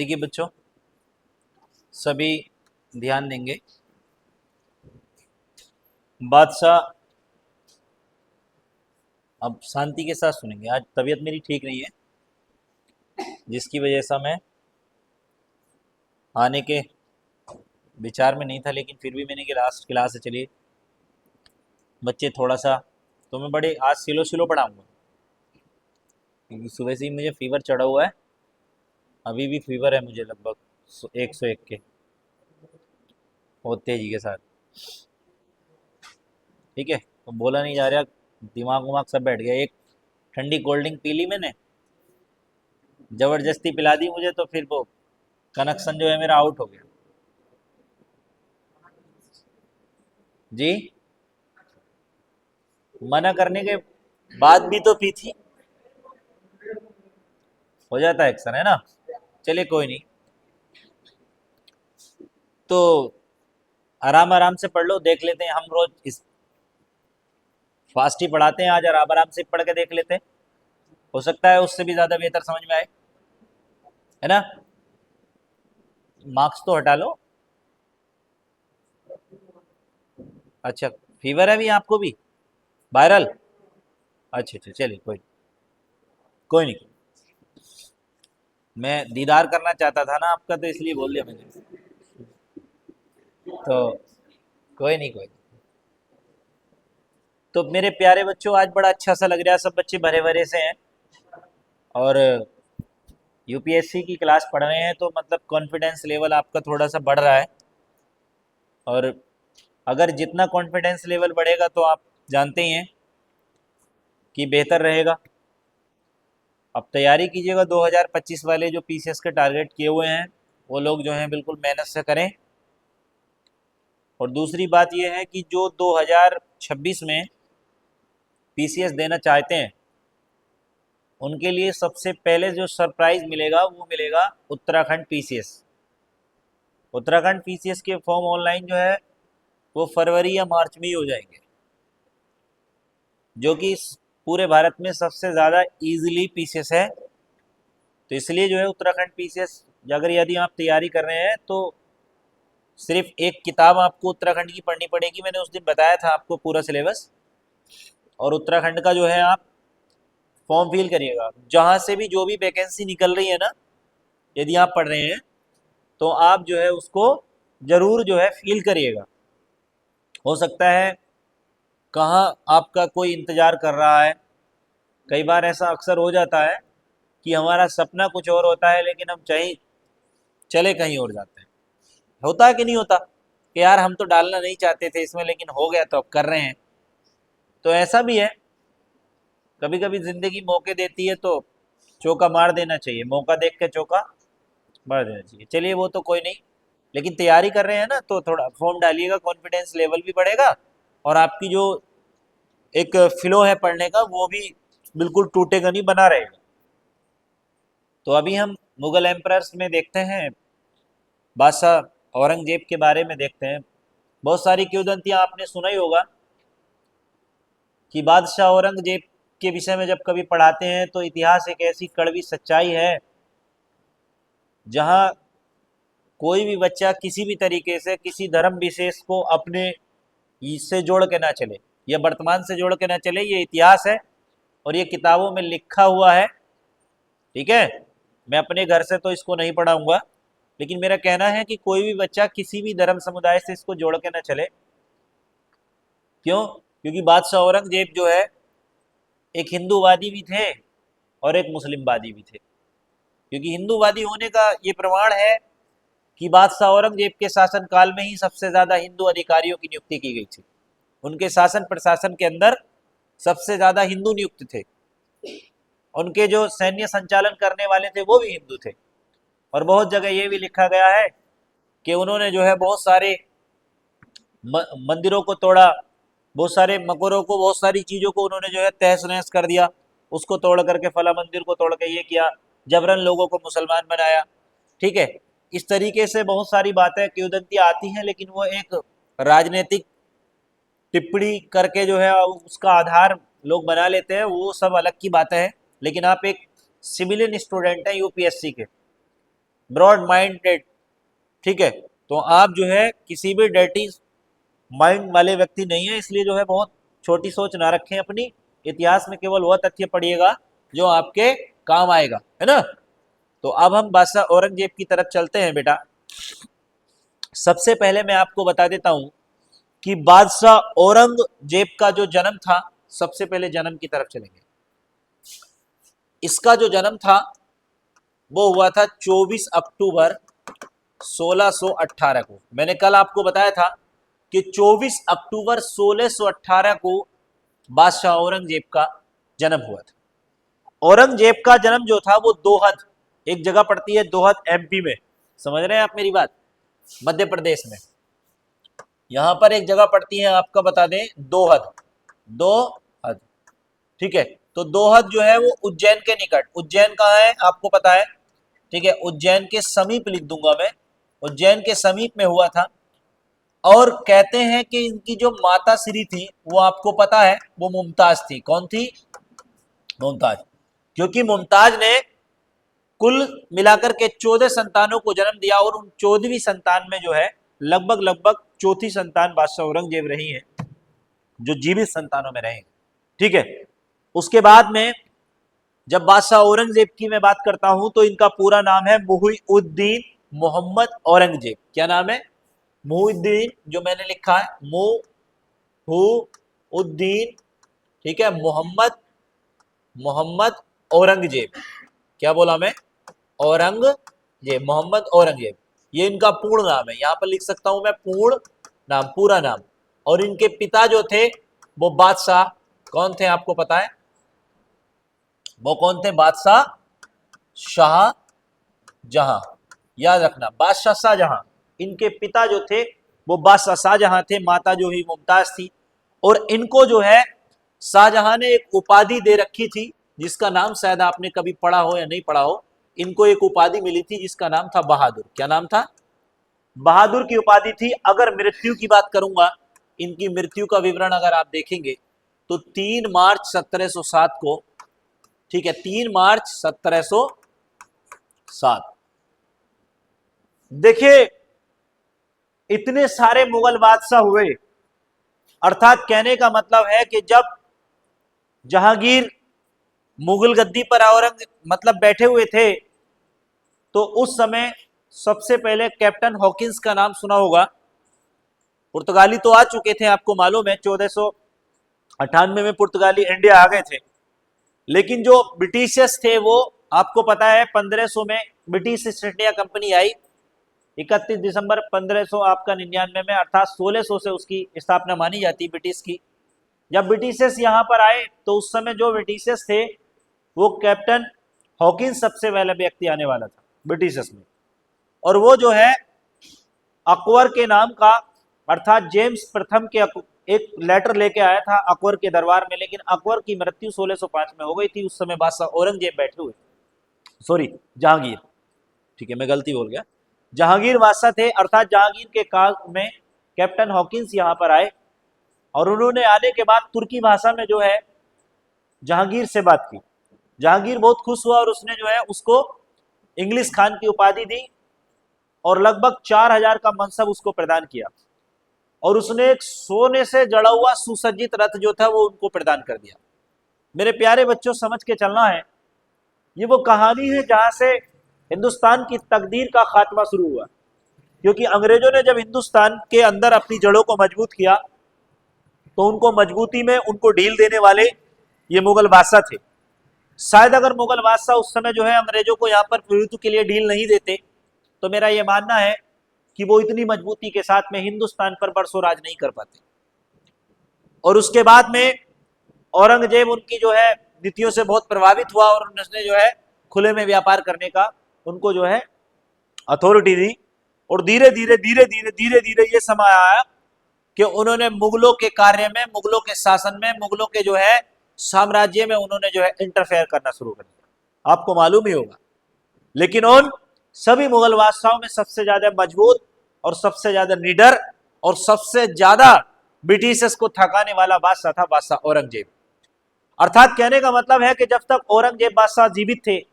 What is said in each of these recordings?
देखिए बच्चों, सभी ध्यान देंगे। बादशाह, अब शांति के साथ सुनेंगे। आज तबीयत मेरी ठीक नहीं है, जिसकी वजह से मैं आने के विचार में नहीं था, लेकिन फिर भी मैंने कि लास्ट क्लास से चलिए बच्चे थोड़ा सा, तो मैं बड़े आज सिलो सिलो पढ़ाऊंगा, क्योंकि सुबह से ही मुझे फीवर चढ़ा हुआ है। अभी भी फीवर है मुझे, लगभग 101 के, बहुत तेजी के साथ। ठीक है, तो बोला नहीं जा रहा, दिमाग उमाग सब बैठ गया। एक ठंडी कोल्ड ड्रिंक पी ली मैंने, जबरदस्ती पिला दी मुझे, तो फिर वो कनेक्शन जो है मेरा आउट हो गया। जी, मना करने के बाद भी तो पी थी। हो जाता है अक्सर, है ना। चलिए कोई नहीं, तो आराम आराम से पढ़ लो, देख लेते हैं। हम रोज इस फास्ट ही पढ़ाते हैं, आज आराम आराम से पढ़ के देख लेते हैं। हो सकता है उससे भी ज्यादा बेहतर समझ में आए, है ना। मार्क्स तो हटा लो। अच्छा, फीवर है भी आपको भी, वायरल। अच्छा अच्छा, चलिए कोई नहीं। मैं दीदार करना चाहता था ना आपका, तो इसलिए बोल दिया मैंने। तो कोई नहीं। तो मेरे प्यारे बच्चों, आज बड़ा अच्छा सा लग रहा है, सब बच्चे भरे भरे से हैं और यूपीएससी की क्लास पढ़ रहे हैं, तो मतलब कॉन्फिडेंस लेवल आपका थोड़ा सा बढ़ रहा है। और अगर जितना कॉन्फिडेंस लेवल बढ़ेगा, तो आप जानते ही हैं कि बेहतर रहेगा। अब तैयारी कीजिएगा, 2025 वाले जो पीसीएस के टारगेट किए हुए हैं, वो लोग जो हैं बिल्कुल मेहनत से करें। और दूसरी बात यह है कि जो 2026 में पीसीएस देना चाहते हैं, उनके लिए सबसे पहले जो सरप्राइज मिलेगा वो मिलेगा उत्तराखंड पीसीएस। उत्तराखंड पीसीएस के फॉर्म ऑनलाइन जो है वो फरवरी या मार्च में ही हो जाएंगे, जो कि पूरे भारत में सबसे ज़्यादा इजीली पीसीएस है। तो इसलिए जो है उत्तराखंड पीसीएस, अगर यदि आप तैयारी कर रहे हैं, तो सिर्फ एक किताब आपको उत्तराखंड की पढ़नी पड़ेगी। मैंने उस दिन बताया था आपको पूरा सिलेबस, और उत्तराखंड का जो है आप फॉर्म फिल करिएगा। जहाँ से भी जो भी वैकेंसी निकल रही है ना, यदि आप पढ़ रहे हैं, तो आप जो है उसको ज़रूर जो है फिल करिएगा। हो सकता है कहाँ आपका कोई इंतज़ार कर रहा है। कई बार ऐसा अक्सर हो जाता है कि हमारा सपना कुछ और होता है, लेकिन हम चाहे चले कहीं और जाते हैं। होता है कि नहीं होता कि यार हम तो डालना नहीं चाहते थे इसमें, लेकिन हो गया तो अब कर रहे हैं। तो ऐसा भी है, कभी कभी ज़िंदगी मौके देती है, तो चौका मार देना चाहिए, मौका देख के चौका मार देना चाहिए। चलिए वो तो कोई नहीं, लेकिन तैयारी कर रहे हैं ना, तो थोड़ा फॉर्म डालिएगा, कॉन्फिडेंस लेवल भी बढ़ेगा, और आपकी जो एक फ्लो है पढ़ने का, वो भी बिल्कुल टूटेगा नहीं, बना रहेगा। तो अभी हम मुगल एम्परर्स में देखते हैं, बादशाह औरंगजेब के बारे में देखते हैं। बहुत सारी किंवदंतियां आपने सुना ही होगा कि बादशाह औरंगजेब के विषय में जब कभी पढ़ाते हैं, तो इतिहास एक ऐसी कड़वी सच्चाई है जहां कोई भी बच्चा किसी भी तरीके से किसी धर्म विशेष को अपने से जोड़ के ना चले, या वर्तमान से जोड़ के ना चले। ये इतिहास है और ये किताबों में लिखा हुआ है। ठीक है, मैं अपने घर से तो इसको नहीं पढ़ाऊंगा, लेकिन मेरा कहना है कि कोई भी बच्चा किसी भी धर्म समुदाय से इसको जोड़ के ना चले। क्यों? क्योंकि बादशाह औरंगजेब जो है एक हिंदूवादी भी थे और एक मुस्लिमवादी भी थे। क्योंकि हिंदूवादी होने का ये प्रमाण है कि बादशाह औरंगजेब के शासन काल में ही सबसे ज्यादा हिंदू अधिकारियों की नियुक्ति की गई थी। उनके शासन प्रशासन के अंदर सबसे ज्यादा हिंदू नियुक्त थे। उनके जो सैन्य संचालन करने वाले थे वो भी हिंदू थे। और बहुत जगह ये भी लिखा गया है कि उन्होंने जो है बहुत सारे मंदिरों को तोड़ा, बहुत सारे मकबरों को, बहुत सारी चीज़ों को उन्होंने जो है तहस नहस कर दिया। उसको तोड़ करके, फला मंदिर को तोड़ के ये किया, जबरन लोगों को मुसलमान बनाया। ठीक है, इस तरीके से बहुत सारी बातें किंवदंतियाँ आती हैं, लेकिन वो एक राजनीतिक टिप्पणी करके जो है उसका आधार लोग बना लेते हैं, वो सब अलग की बातें हैं। लेकिन आप एक सिविलियन स्टूडेंट हैं यूपीएससी के, ब्रॉड माइंडेड, ठीक है। तो आप जो है किसी भी डर्टी माइंड वाले व्यक्ति नहीं है, इसलिए जो है बहुत छोटी सोच ना रखें अपनी। इतिहास में केवल वह तथ्य पढ़िएगा जो आपके काम आएगा, है ना। तो अब हम बादशाह औरंगजेब की तरफ चलते हैं बेटा। सबसे पहले मैं आपको बता देता हूं कि बादशाह औरंगजेब का जो जन्म था, सबसे पहले जन्म की तरफ चलेंगे। इसका जो जन्म था वो हुआ था 24 अक्टूबर 1618 को। मैंने कल आपको बताया था कि 24 अक्टूबर 1618 को बादशाह औरंगजेब का जन्म हुआ था। औरंगजेब का जन्म जो था वो दोहद, एक जगह पड़ती है दोहद एमपी में, समझ रहे हैं आप मेरी बात, मध्य प्रदेश में। यहां पर एक जगह पड़ती है, आपका बता दें, दोहद, दोहद, ठीक है। तो दोहद जो है वो उज्जैन के निकट, उज्जैन कहाँ है आपको पता है, ठीक है, उज्जैन के समीप लिख दूंगा मैं, उज्जैन के समीप में हुआ था। और कहते हैं कि इनकी जो माता श्री थी वो आपको पता है वो मुमताज थी। कौन थी? मुमताज। क्योंकि मुमताज ने कुल मिलाकर के 14 संतानों को जन्म दिया और उन 14वीं संतान में जो है लगभग लगभग चौथी संतान बादशाह औरंगजेब रही है, जो जीवित संतानों में रहे, ठीक है। उसके बाद में जब बादशाह औरंगजेब की मैं बात करता हूं तो इनका पूरा नाम है मुहिउद्दीन मोहम्मद औरंगजेब। क्या नाम है? मुहिउद्दीन, जो मैंने लिखा है मुहिउद्दीन, ठीक है, मोहम्मद, मोहम्मद औरंगजेब। क्या बोला मैं? औरंगजेब, मोहम्मद औरंगजेब, ये इनका पूर्ण नाम है। यहां पर लिख सकता हूं मैं पूर्ण नाम, पूरा नाम। और इनके पिता जो थे वो बादशाह कौन थे आपको पता है? वो कौन थे? बादशाह शाहजहां। याद रखना, बादशाह शाहजहां, इनके पिता जो थे वो बादशाह शाहजहां थे, माता जो ही मुमताज थी। और इनको जो है शाहजहां ने एक उपाधि दे रखी थी जिसका नाम शायद आपने कभी पढ़ा हो या नहीं पढ़ा हो। इनको एक उपाधि मिली थी जिसका नाम था बहादुर। क्या नाम था? बहादुर की उपाधि थी। अगर मृत्यु की बात करूंगा, इनकी मृत्यु का विवरण अगर आप देखेंगे तो 3 मार्च 1707 को, ठीक है, 3 मार्च 1707। देखिए इतने सारे मुगल बादशाह हुए, अर्थात कहने का मतलब है कि जब जहांगीर मुगल गद्दी पर औरंग मतलब बैठे हुए थे तो उस समय सबसे पहले कैप्टन हॉकिंस का नाम सुना होगा। पुर्तगाली तो आ चुके थे, आपको मालूम है, 1498 में पुर्तगाली इंडिया आ गए थे। लेकिन जो ब्रिटिशर्स थे वो आपको पता है 1500 में ब्रिटिश ईस्ट इंडिया कंपनी आई, 31 दिसंबर 1500 आपका 99 में, अर्थात 1600 से उसकी स्थापना मानी जाती ब्रिटिश की। जब ब्रिटिशर्स यहाँ पर आए तो उस समय जो ब्रिटिशर्स थे वो कैप्टन हॉकिंस सबसे पहला व्यक्ति आने वाला था ब्रिटिशर्स में। और वो जो है अकबर के नाम का, अर्थात जेम्स प्रथम के एक लेटर लेके आया था अकबर के दरबार में। लेकिन अकबर की मृत्यु 1605 में हो गई थी। उस समय बादशाह औरंगजेब बैठे हुए, सॉरी जहांगीर, ठीक है मैं गलती बोल गया, जहांगीर बादशाह थे। अर्थात जहांगीर के काल में कैप्टन हॉकिंस यहाँ पर आए और उन्होंने आने के बाद तुर्की भाषा में जो है जहांगीर से बात की। जहांगीर बहुत खुश हुआ और उसने जो है उसको इंग्लिश खान की उपाधि दी और लगभग 4000 का मनसब उसको प्रदान किया। और उसने एक सोने से जड़ा हुआ सुसज्जित रथ जो था वो उनको प्रदान कर दिया। मेरे प्यारे बच्चों, समझ के चलना है, ये वो कहानी है जहां से हिंदुस्तान की तकदीर का खात्मा शुरू हुआ। क्योंकि अंग्रेजों ने जब हिंदुस्तान के अंदर अपनी जड़ों को मजबूत किया तो उनको मजबूती में उनको ढील देने वाले ये मुगल बादशाह थे। शायद अगर मुगल बादशाह उस समय जो है अंग्रेजों को यहाँ पर प्रभुत्व के लिए ढील नहीं देते तो मेरा यह मानना है कि वो इतनी मजबूती के साथ में हिंदुस्तान पर बरसों राज नहीं कर पाते। और उसके बाद में औरंगजेब उनकी जो है नीतियों से बहुत प्रभावित हुआ और उसने जो है खुले में व्यापार करने का उनको जो है अथॉरिटी दी। और धीरे धीरे धीरे धीरे धीरे धीरे ये समय आया कि उन्होंने मुगलों के कार्य में, मुगलों के शासन में, मुगलों के जो है साम्राज्य में उन्होंने जो है इंटरफेयर करना शुरू कर दिया, आपको मालूम ही होगा। लेकिन उन सभी मुगल बादशाहों में सबसे ज्यादा मजबूत और सबसे ज्यादा निडर और सबसे ज्यादा ब्रिटिशर्स को थकाने वाला बादशाह था बादशाह औरंगजेब। अर्थात कहने का मतलब है कि जब तक औरंगजेब बादशाह जीवित थे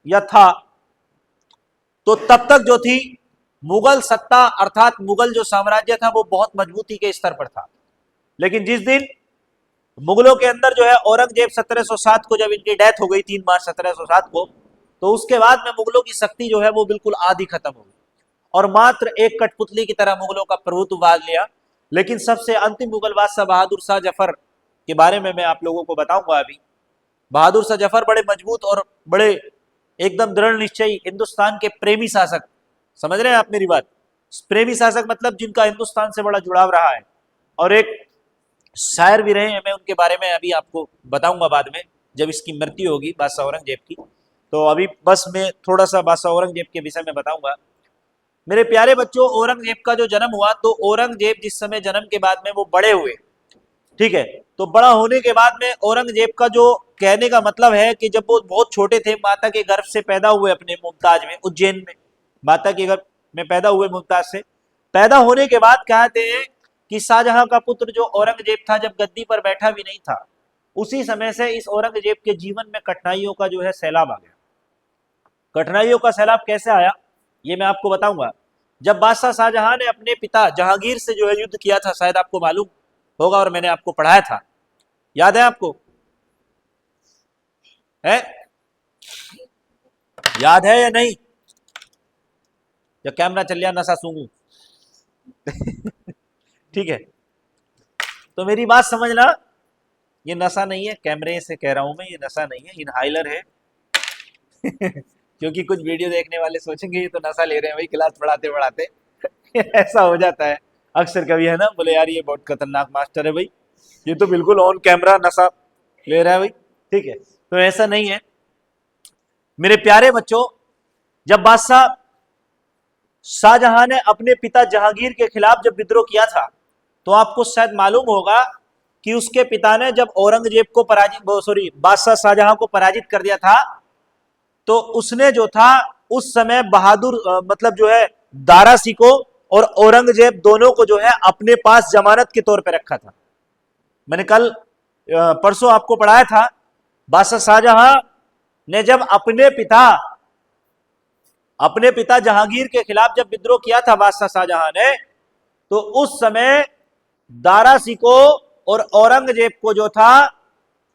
या था तो तब तक जो थी मुगल सत्ता अर्थात मुगल जो साम्राज्य था वो बहुत मजबूती के स्तर पर था। लेकिन जिस दिन मुगलों के अंदर जो है औरंगजेब 1707 को जब इनकी डेथ हो गई 3 मार्च 1707 को, तो उसके बाद में मुगलों की शक्ति जो है वो बिल्कुल आधी खत्म हो गई और मात्र एक कठपुतली की तरह मुगलों का प्रभुत्व बांध लिया। लेकिन सबसे अंतिम मुगल बादशाह बहादुर शाह जफर के बारे में मैं आप लोगों को बताऊंगा अभी। बहादुर शाह जफर बड़े मजबूत और बड़े एकदम दृढ़ निश्चयी हिंदुस्तान के प्रेमी शासक, समझ रहे हैं आप मेरी बात? प्रेमी शासक मतलब जिनका हिंदुस्तान से बड़ा जुड़ाव रहा है, और एक शायर भी रहे हैं। मैं उनके बारे में अभी आपको बताऊंगा बाद में जब इसकी मृत्यु होगी बादशाह औरंगजेब की। तो अभी बस मैं थोड़ा सा बादशाह औरंगजेब के विषय में बताऊंगा। मेरे प्यारे बच्चों, औरंगजेब का जो जन्म हुआ, तो औरंगजेब जिस समय जन्म के बाद में वो बड़े हुए, ठीक है, तो बड़ा होने के बाद में औरंगजेब का जो कहने का मतलब है कि जब वो बहुत छोटे थे, माता के गर्भ से पैदा हुए अपने मुमताज में, उज्जैन में माता के गर्भ में पैदा हुए मुमताज से। पैदा होने के बाद कहते हैं कि शाहजहां का पुत्र जो औरंगजेब था जब गद्दी पर बैठा भी नहीं था, उसी समय से इस औरंगजेब के जीवन में कठिनाइयों का जो है सैलाब आ गया। कठिनाइयों का सैलाब कैसे आया ये मैं आपको बताऊंगा। जब बादशाह शाहजहां ने अपने पिता जहांगीर से जो है युद्ध किया था, शायद आपको मालूम होगा और मैंने आपको पढ़ाया था, याद है आपको? है याद है या नहीं? जब कैमरा चल लिया नशा सूंघू ठीक है, तो मेरी बात समझना, ये नशा नहीं है, कैमरे से कह रहा हूं मैं, ये नशा नहीं है, इनहाइलर है क्योंकि कुछ वीडियो देखने वाले सोचेंगे ये तो नशा ले रहे हैं भाई क्लास पढ़ाते पढ़ाते ऐसा हो जाता है अक्सर कभी, है ना, बोले यार ये बहुत खतरनाक मास्टर है भाई, ये तो बिल्कुल ऑन कैमरा नशा ले रहा है भाई। ठीक है, तो ऐसा नहीं है मेरे प्यारे बच्चों। जब बादशाह शाहजहां ने अपने पिता जहांगीर के खिलाफ जब विद्रोह किया था, तो आपको शायद मालूम होगा कि उसके पिता ने जब औरंगजेब को बादशाह शाहजहां को पराजित कर दिया था, तो उसने जो था उस समय बहादुर मतलब जो है दारा सिको और औरंगजेब दोनों को जो है अपने पास जमानत के तौर पर रखा था। मैंने कल परसों आपको पढ़ाया था, बादशाह शाहजहां ने जब अपने पिता जहांगीर के खिलाफ जब विद्रोह किया था बादशाह शाहजहां ने, तो उस समय दारा सिको और औरंगजेब को जो था,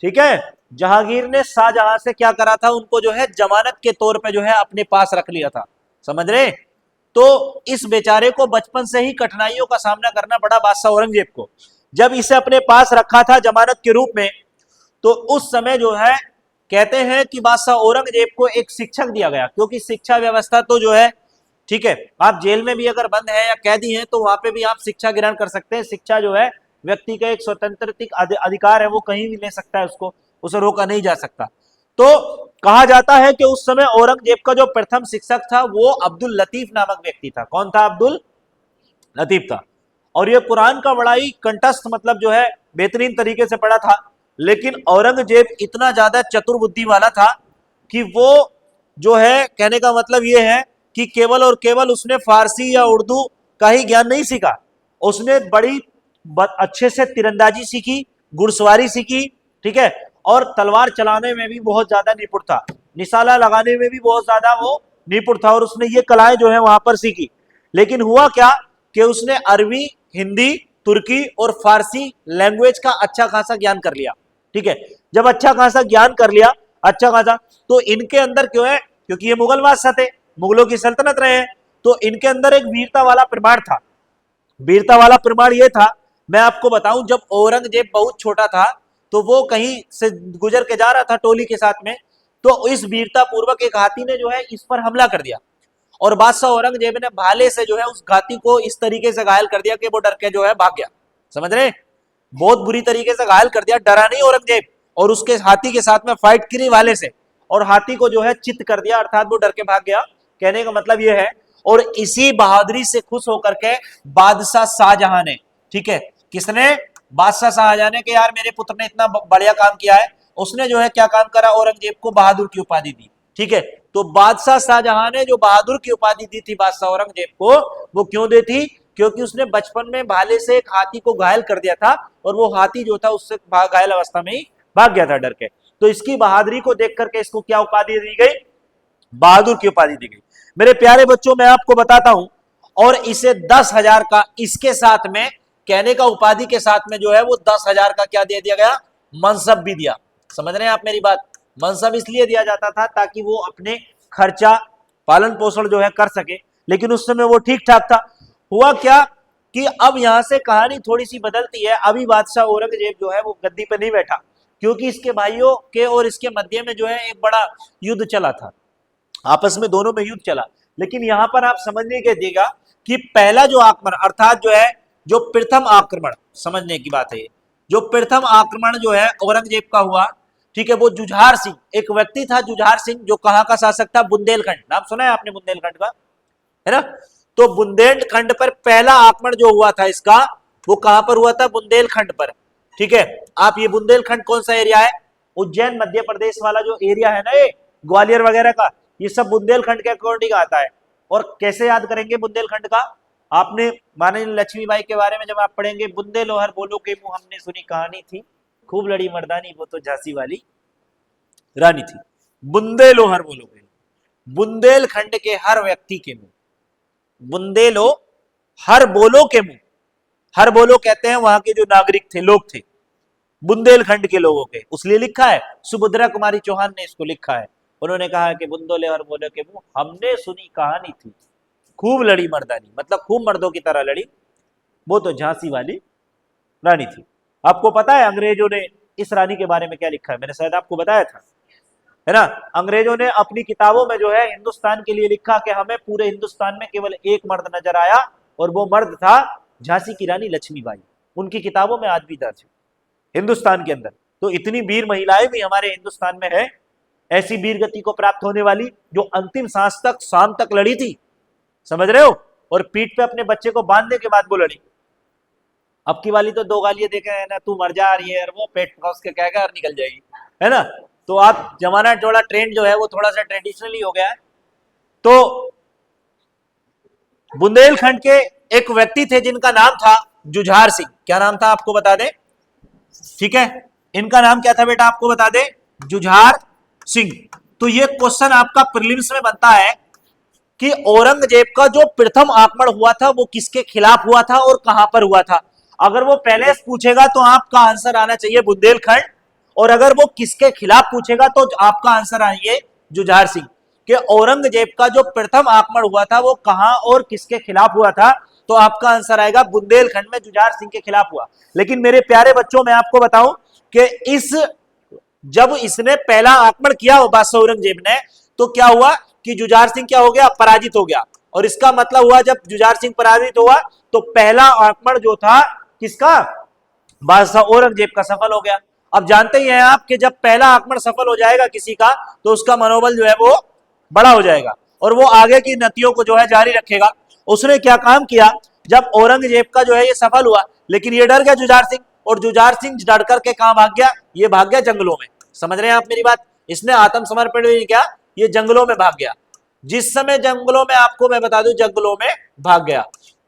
ठीक है, जहांगीर ने शाहजहां से क्या करा था, उनको जो है जमानत के तौर पे जो है अपने पास रख लिया था, समझ रहे? तो इस बेचारे को बचपन से ही कठिनाइयों का सामना करना पड़ा बादशाह औरंगजेब को। जब इसे अपने पास रखा था जमानत के रूप में, तो उस समय जो है कहते हैं कि बादशाह औरंगजेब को एक शिक्षक दिया गया, क्योंकि शिक्षा व्यवस्था तो जो है, ठीक है, आप जेल में भी अगर बंद है या कैदी हैं तो वहां पे भी आप शिक्षा ग्रहण कर सकते हैं। शिक्षा जो है व्यक्ति का एक स्वतंत्र अधिकार है, वो कहीं भी ले सकता है, उसको उसे रोका नहीं जा सकता। तो कहा जाता है कि उस समय औरंगजेब का जो प्रथम शिक्षक था वो अब्दुल लतीफ नामक व्यक्ति था। कौन था? अब्दुल लतीफ था। और ये कुरान का बड़ा ही कंठस्थ मतलब जो है बेहतरीन तरीके से पढ़ा था। लेकिन औरंगजेब इतना ज्यादा चतुर बुद्धि वाला था कि वो जो है कहने का मतलब ये है कि केवल और केवल उसने फारसी या उर्दू का ही ज्ञान नहीं सीखा, उसने बड़ी अच्छे से तीरंदाजी सीखी, घुड़सवारी सीखी, ठीक है, और तलवार चलाने में भी बहुत ज्यादा निपुण था, निशाना लगाने में भी बहुत ज्यादा वो निपुण था, और उसने ये कलाएं जो है वहां पर सीखी। लेकिन हुआ क्या कि उसने अरबी, हिंदी, तुर्की और फारसी लैंग्वेज का अच्छा खासा ज्ञान कर लिया। ठीक है, जब अच्छा खासा ज्ञान कर लिया, अच्छा खासा, तो इनके अंदर क्यों है, क्योंकि ये मुगल बादशाह थे, मुगलों की सल्तनत रहे हैं, तो इनके अंदर एक वीरता वाला प्रमाण था। वीरता वाला प्रमाण ये था, मैं आपको बताऊं, जब औरंगजेब बहुत छोटा था तो वो कहीं से गुजर के जा रहा था टोली के साथ में, तो इस वीरता पूर्वक एक हाथी ने जो है इस पर हमला कर दिया, और बादशाह औरंगजेब ने भाले से जो है उस हाथी को इस तरीके से घायल कर दिया कि वो डर के जो है भाग गया। समझ रहे? बहुत बुरी तरीके से घायल कर दिया, डरा नहीं औरंगजेब, और उसके हाथी के साथ में फाइट करी भाले से, और हाथी को जो है चित कर दिया, अर्थात वो डर के भाग गया। कहने का मतलब ये है, और इसी बहादुरी से खुश होकर के बादशाह शाहजहां ने, ठीक है, किसने? बादशाह शाहजहां ने, कि यार मेरे पुत्र ने इतना बढ़िया काम किया है, उसने जो है क्या काम करा, औरंगजेब को बहादुर की उपाधि दी। ठीक है, तो बादशाह शाहजहां ने जो बहादुर की उपाधि दी थी बादशाह औरंगजेब को, वो क्यों दी थी? क्योंकि उसने बचपन में भाले से एक हाथी को घायल कर दिया था, और वो हाथी जो था उससे घायल अवस्था में ही भाग गया था डर के। तो इसकी बहादुरी को देख करके इसको क्या उपाधि दी गई? बहादुर की उपाधि दी गई। मेरे प्यारे बच्चों मैं आपको बताता हूं, और इसे 10,000 का इसके साथ में कहने का उपाधि के साथ में जो है वो 10,000 का क्या दे दिया गया, मनसब भी दिया। समझ रहे हैं आप मेरी बात? मनसब इसलिए दिया जाता था ताकि वो अपने खर्चा पालन पोषण जो है कर सके, लेकिन उस समय वो ठीक ठाक था। हुआ क्या कि अब यहां से कहानी थोड़ी सी बदलती है। अभी बादशाह औरंगजेब जो है वो गद्दी पे नहीं बैठा, क्योंकि इसके भाइयों के और इसके मध्य में जो है एक बड़ा युद्ध चला था, आपस में दोनों में युद्ध चला। लेकिन यहां पर आप समझने के देगा कि पहला जो आक्रमण अर्थात जो है जो प्रथम आक्रमण, समझने की बात है ये, जो प्रथम आक्रमण जो है औरंगजेब का हुआ, ठीक है, वो जुझार सिंह एक व्यक्ति था, जुझार सिंह, जो कहां का शासक था, बुंदेलखंड, नाम सुना है आपने बुंदेलखंड का, है ना? तो बुंदेलखंड पर पहला आक्रमण जो हुआ था इसका, वो कहां पर हुआ था, बुंदेलखंड पर। ठीक है, आप ये बुंदेलखंड कौन सा एरिया है, उज्जैन मध्य प्रदेश वाला जो एरिया है ना, ये ग्वालियर वगैरह का, ये सब बुंदेलखंड के अकॉर्डिंग आता है। और कैसे याद करेंगे बुंदेलखंड का, आपने माननीय लक्ष्मीबाई के बारे में जब आप पढ़ेंगे, बुंदे लोहर बोलो के मुंह हमने सुनी कहानी थी, खूब लड़ी मर्दानी वो तो झांसी वाली रानी थी। बुंदे लोहर बोलो के, बुंदेलखंड के हर व्यक्ति के मुंह, बुंदेलो हर बोलो के मुंह, हर बोलो कहते हैं वहां के जो नागरिक थे, लोग थे, बुंदेलखंड के लोगों के, उसलिए लिखा है, सुभद्रा कुमारी चौहान ने इसको लिखा है। उन्होंने कहा कि बुंदोले हर बोलो के मुंह हमने सुनी कहानी थी, खूब लड़ी मर्दानी, मतलब खूब मर्दों की तरह लड़ी, वो तो झांसी वाली रानी थी। आपको पता है अंग्रेजों ने इस रानी के बारे में क्या लिखा है, मैंने शायद आपको बताया था, है ना? अंग्रेजों ने अपनी किताबों में जो है हिंदुस्तान के लिए लिखा कि हमें पूरे हिंदुस्तान में केवल एक मर्द नजर आया, और वो मर्द था झांसी की रानी लक्ष्मीबाई। उनकी किताबों में आज भी दर्ज है हिंदुस्तान के अंदर। तो इतनी वीर महिलाएं भी हमारे हिंदुस्तान में है, ऐसी वीर गति को प्राप्त होने वाली, जो अंतिम सांस तक, शाम तक लड़ी थी, समझ रहे हो? और पीठ पे अपने बच्चे को बांधने के बाद वो लड़ी। अब की वाली तो 2 गालियां देखे है ना, तू मर जा रही है, और वो पेट फंस के कहेगा और निकल जाएगी, है ना? तो आप जमाना थोड़ा ट्रेंड जो है वो थोड़ा सा ट्रेडिशनली हो गया है। तो बुंदेलखंड के एक व्यक्ति थे जिनका नाम था जुझार सिंह। क्या नाम था आपको बता दें, ठीक है, इनका नाम क्या था बेटा, आपको बता दें, जुझार सिंह। तो ये क्वेश्चन आपका प्रीलिम्स में बनता है कि औरंगजेब का जो प्रथम आक्रमण हुआ था वो किसके खिलाफ हुआ था और कहां पर हुआ था। अगर वो पहले पूछेगा तो आपका आंसर आना चाहिए बुंदेलखंड, और अगर वो किसके खिलाफ पूछेगा तो आपका आंसर आइए जुझार सिंह। कि औरंगजेब का जो प्रथम आक्रमण हुआ था वो कहां और किसके खिलाफ हुआ था, तो आपका आंसर आएगा बुंदेलखंड में जुझार सिंह के खिलाफ हुआ। लेकिन मेरे प्यारे बच्चों मैं आपको बताऊं कि जब इसने पहला आक्रमण किया बादशाह औरंगजेब ने, तो क्या हुआ कि जुझार सिंह क्या हो गया, पराजित हो गया। और इसका मतलब हुआ जब जुझार सिंह पराजित हुआ तो पहला आक्रमण जो था किसका, बादशाह औरंगजेब का सफल हो गया। अब जानते ही हैं आप कि जब पहला आक्रमण सफल हो जाएगा किसी का, तो उसका मनोबल जो है वो बड़ा हो जाएगा और वो आगे की नीतियों को जो है जारी रखेगा। उसने क्या काम किया, जब औरंगजेब का जो है ये सफल हुआ, लेकिन ये डर गया जुझार सिंह, और जुझार सिंह डर करके कहां भाग गया, ये भाग गया जंगलों में। समझ रहे हैं आप मेरी बात? इसने आत्मसमर्पण भी किया, ये जंगलों में भाग गया। जिस समय जंगलों में, आपको मैं बता दूं, जंगलों में भाग गया,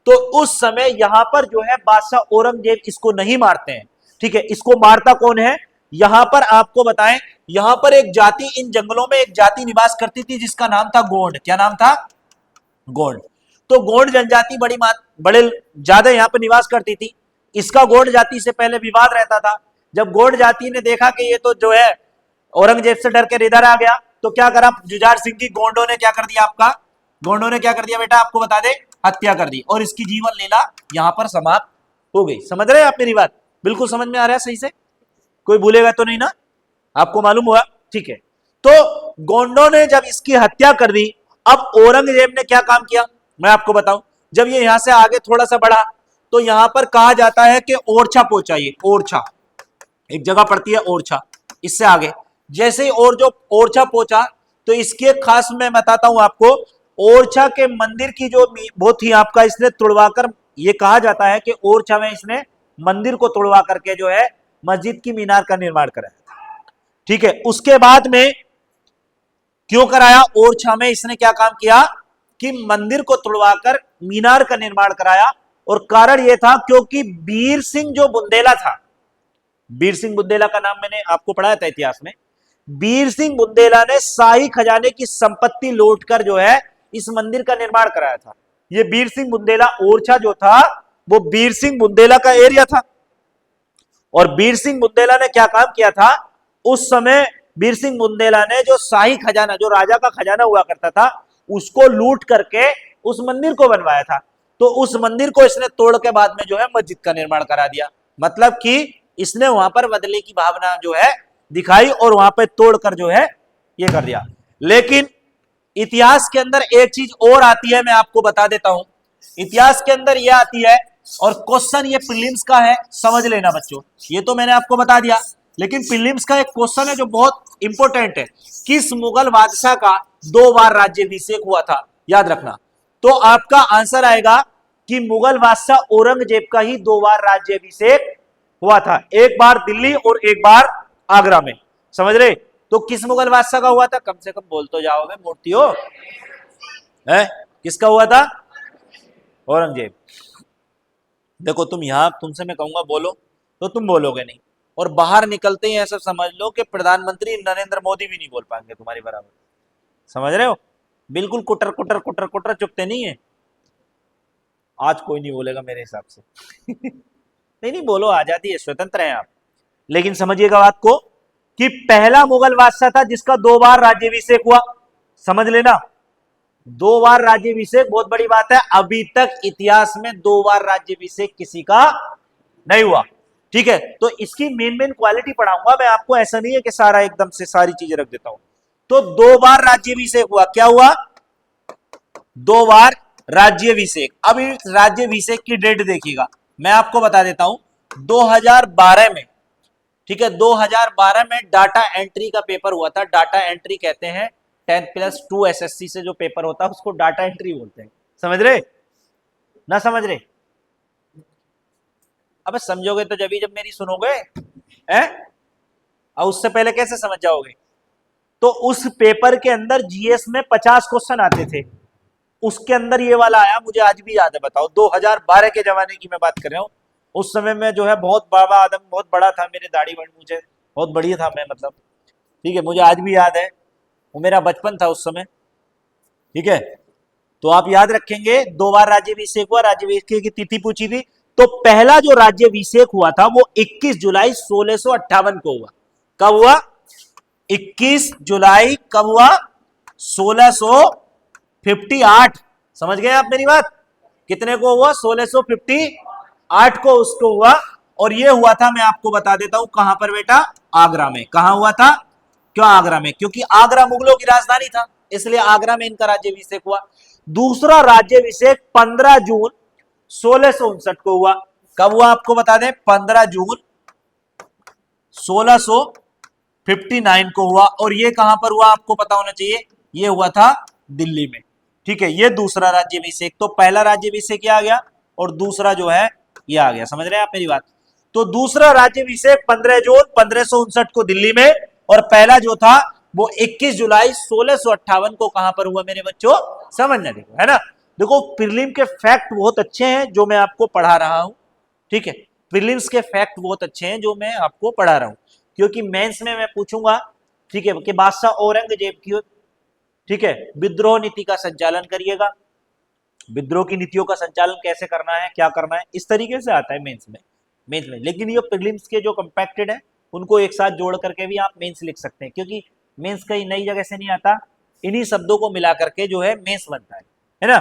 तो उस समय यहां पर जो है बादशाह औरंगजेब इसको नहीं मारते हैं, ठीक है, इसको मारता कौन है, यहां पर आपको बताएं, यहां पर एक जाति, इन जंगलों में एक जाति निवास करती थी जिसका नाम था गोंड। क्या नाम था, गोंड। तो गोंड जनजाति बड़े ज्यादा यहां पर निवास करती थी। इसका गोंड जाति से पहले विवाद रहता था। जब गोंड जाति ने देखा कि ये तो जो है औरंगजेब से डर के इधर आ गया, तो क्या करा जुझार सिंह की गोंडों ने क्या कर दिया, आपका गोंडों ने क्या कर दिया बेटा, आपको बता दे, हत्या कर दी, और इसकी जीवन लीला यहां पर समाप्त हो गई। समझ रहे हैं आप मेरी बात? बिल्कुल समझ में आ रहा है सही से, कोई भूलेगा तो नहीं ना, आपको मालूम हुआ, ठीक है। तो गोंडों ने जब इसकी हत्या कर दी, अब औरंगजेब ने क्या काम किया मैं आपको बताऊं। जब ये यहां से आगे थोड़ा सा बढ़ा, तो यहां पर कहा जाता है कि ओरछा पहुंचा, ये ओरछा एक जगह पड़ती है, ओरछा, इससे आगे जैसे ही और जो ओरछा पहुंचा, तो इसके खास मैं बताता हूं आपको, ओरछा के मंदिर की जो वो थी आपका, इसने तुड़वाकर, ये कहा जाता है कि ओरछा में इसने मंदिर को तुड़वा करके जो है मस्जिद की मीनार का निर्माण कराया, ठीक है। उसके बाद में क्यों कराया, ओरछा में इसने क्या काम किया कि मंदिर को तुड़वाकर मीनार का निर्माण कराया, और कारण यह था क्योंकि वीर सिंह जो बुंदेला था, वीर सिंह बुंदेला का नाम मैंने आपको पढ़ाया था इतिहास में, वीर सिंह बुंदेला ने शाही खजाने की संपत्ति लूटकर जो है इस मंदिर का निर्माण कराया था। ये बीर सिंह बुंदेला ओरछा जो था वो बीर सिंह बुंदेला का एरिया था। और बीर सिंह बुंदेला ने क्या काम किया था उस समय, बीर सिंह बुंदेला ने जो शाही खजाना, जो राजा का खजाना हुआ करता था, उसको लूट करके उस मंदिर को बनवाया था। तो उस मंदिर को इसने तोड़ के बाद में जो है मस्जिद का निर्माण करा दिया। मतलब कि इसने वहां पर बदले की भावना जो है दिखाई और वहां पर तोड़कर जो है ये कर दिया। लेकिन इतिहास के अंदर एक चीज और आती है, मैं आपको बता देता हूं। इतिहास के अंदर यह आती है और क्वेश्चन ये प्रीलिम्स का है, समझ लेना बच्चों। ये तो मैंने आपको बता दिया, लेकिन प्रीलिम्स का एक क्वेश्चन है जो बहुत इंपॉर्टेंट है। किस मुगल बादशाह का 2 बार राज्याभिषेक हुआ था, याद रखना। तो आपका आंसर आएगा कि मुगल बादशाह औरंगजेब का ही 2 बार राज्याभिषेक हुआ था, एक बार दिल्ली और एक बार आगरा में। समझ रहे? तो किस मुगल बादशाह का हुआ था, कम से कम बोल तो जाओगे मूर्तियों है, किसका हुआ था? औरंगजेब। देखो तुम यहां तुमसे मैं कहूंगा बोलो तो तुम बोलोगे नहीं, और बाहर निकलते ही ऐसा समझ लो कि प्रधानमंत्री नरेंद्र मोदी भी नहीं बोल पाएंगे तुम्हारी बराबर। समझ रहे हो? बिल्कुल कुटर कुटर कुटर कुटर चुपते नहीं है। आज कोई नहीं बोलेगा मेरे हिसाब से नहीं नहीं बोलो, आजादी है, स्वतंत्र है आप। लेकिन समझिएगा बात को कि पहला मुगल बादशाह था जिसका 2 बार राज्याभिषेक हुआ। समझ लेना, 2 बार राज्याभिषेक बहुत बड़ी बात है। अभी तक इतिहास में 2 बार राज्याभिषेक किसी का नहीं हुआ। ठीक है, तो इसकी मेन मेन क्वालिटी पढ़ाऊंगा मैं आपको, ऐसा नहीं है कि सारा एकदम से सारी चीजें रख देता हूं। तो 2 बार राज्याभिषेक हुआ, क्या हुआ? 2 बार राज्याभिषेक। अब इस राज्याभिषेक की डेट देखिएगा, मैं आपको बता देता हूं 2012 में। ठीक है, 2012 में डाटा एंट्री का पेपर हुआ था। डाटा एंट्री कहते हैं 10+2 एसएससी से जो पेपर होता है उसको डाटा एंट्री बोलते हैं। समझ रहे ना? समझ रहे? अब समझोगे तो जब मेरी सुनोगे हैं, और उससे पहले कैसे समझ जाओगे? तो उस पेपर के अंदर जीएस में 50 क्वेश्चन आते थे, उसके अंदर ये वाला आया, मुझे आज भी याद है। बताओ, 2012 के जमाने की मैं बात कर रहा हूं। उस समय में जो है बहुत बड़ा आदम, बहुत बड़ा था, मेरे दाढ़ी बड़ी, मुझे बहुत बढ़िया था मैं, मतलब ठीक है, मुझे आज भी याद है, वो मेरा बचपन था उस समय। ठीक है, तो आप याद रखेंगे 2 बार राज्याभिषेक हुआ। राज्याभिषेक की तिथि पूछी थी, तो पहला जो राज्याभिषेक हुआ था वो 21 जुलाई 1658 को हुआ। कब हुआ? 21 जुलाई कब हुआ? 1658। समझ गए आप मेरी बात? कितने को हुआ? 1658 को उसको हुआ। और ये हुआ था, मैं आपको बता देता हूं कहां पर बेटा? आगरा में। कहां हुआ था? क्यों आगरा में? क्योंकि आगरा मुगलों की राजधानी था, इसलिए आगरा में इनका राज्याभिषेक हुआ। दूसरा राज्याभिषेक 15 जून 1659 को हुआ। कब हुआ आपको बता दें? 15 जून 1659 को हुआ। और ये कहां पर हुआ आपको पता होना चाहिए, ये हुआ था दिल्ली में। ठीक है, ये दूसरा राज्याभिषेक। तो पहला राज्याभिषेक आ गया और दूसरा जो है ये आ गया। समझ रहे हैं आप मेरी बात? तो दूसरा राज्याभिषेक 15 जून 1559 को दिल्ली में, और पहला जो था वो 21 जुलाई 1658 को कहां पर हुआ मेरे बच्चों? समझना, देखो है ना। देखो प्रीलिम के फैक्ट बहुत अच्छे हैं जो मैं आपको पढ़ा रहा हूं। ठीक है, प्रीलिम्स के फैक्ट बहुत अच्छे हैं जो मैं आपको पढ़ा रहा हूं, क्योंकि मेंस में मैं पूछूंगा, ठीक है, कि बादशाह औरंगजेब की, ठीक है, विद्रोह नीति का संचालन करिएगा। विद्रोह की नीतियों का संचालन कैसे करना है, क्या करना है, इस तरीके से आता है मेंस में। लेकिन ये प्रीलिम्स के जो कंपैक्टेड है उनको एक साथ जोड़ करके भी आप मेंस लिख सकते हैं, क्योंकि मेंस कहीं नई जगह से नहीं आता, इन्हीं शब्दों को मिला करके जो है मेंस बनता है ना।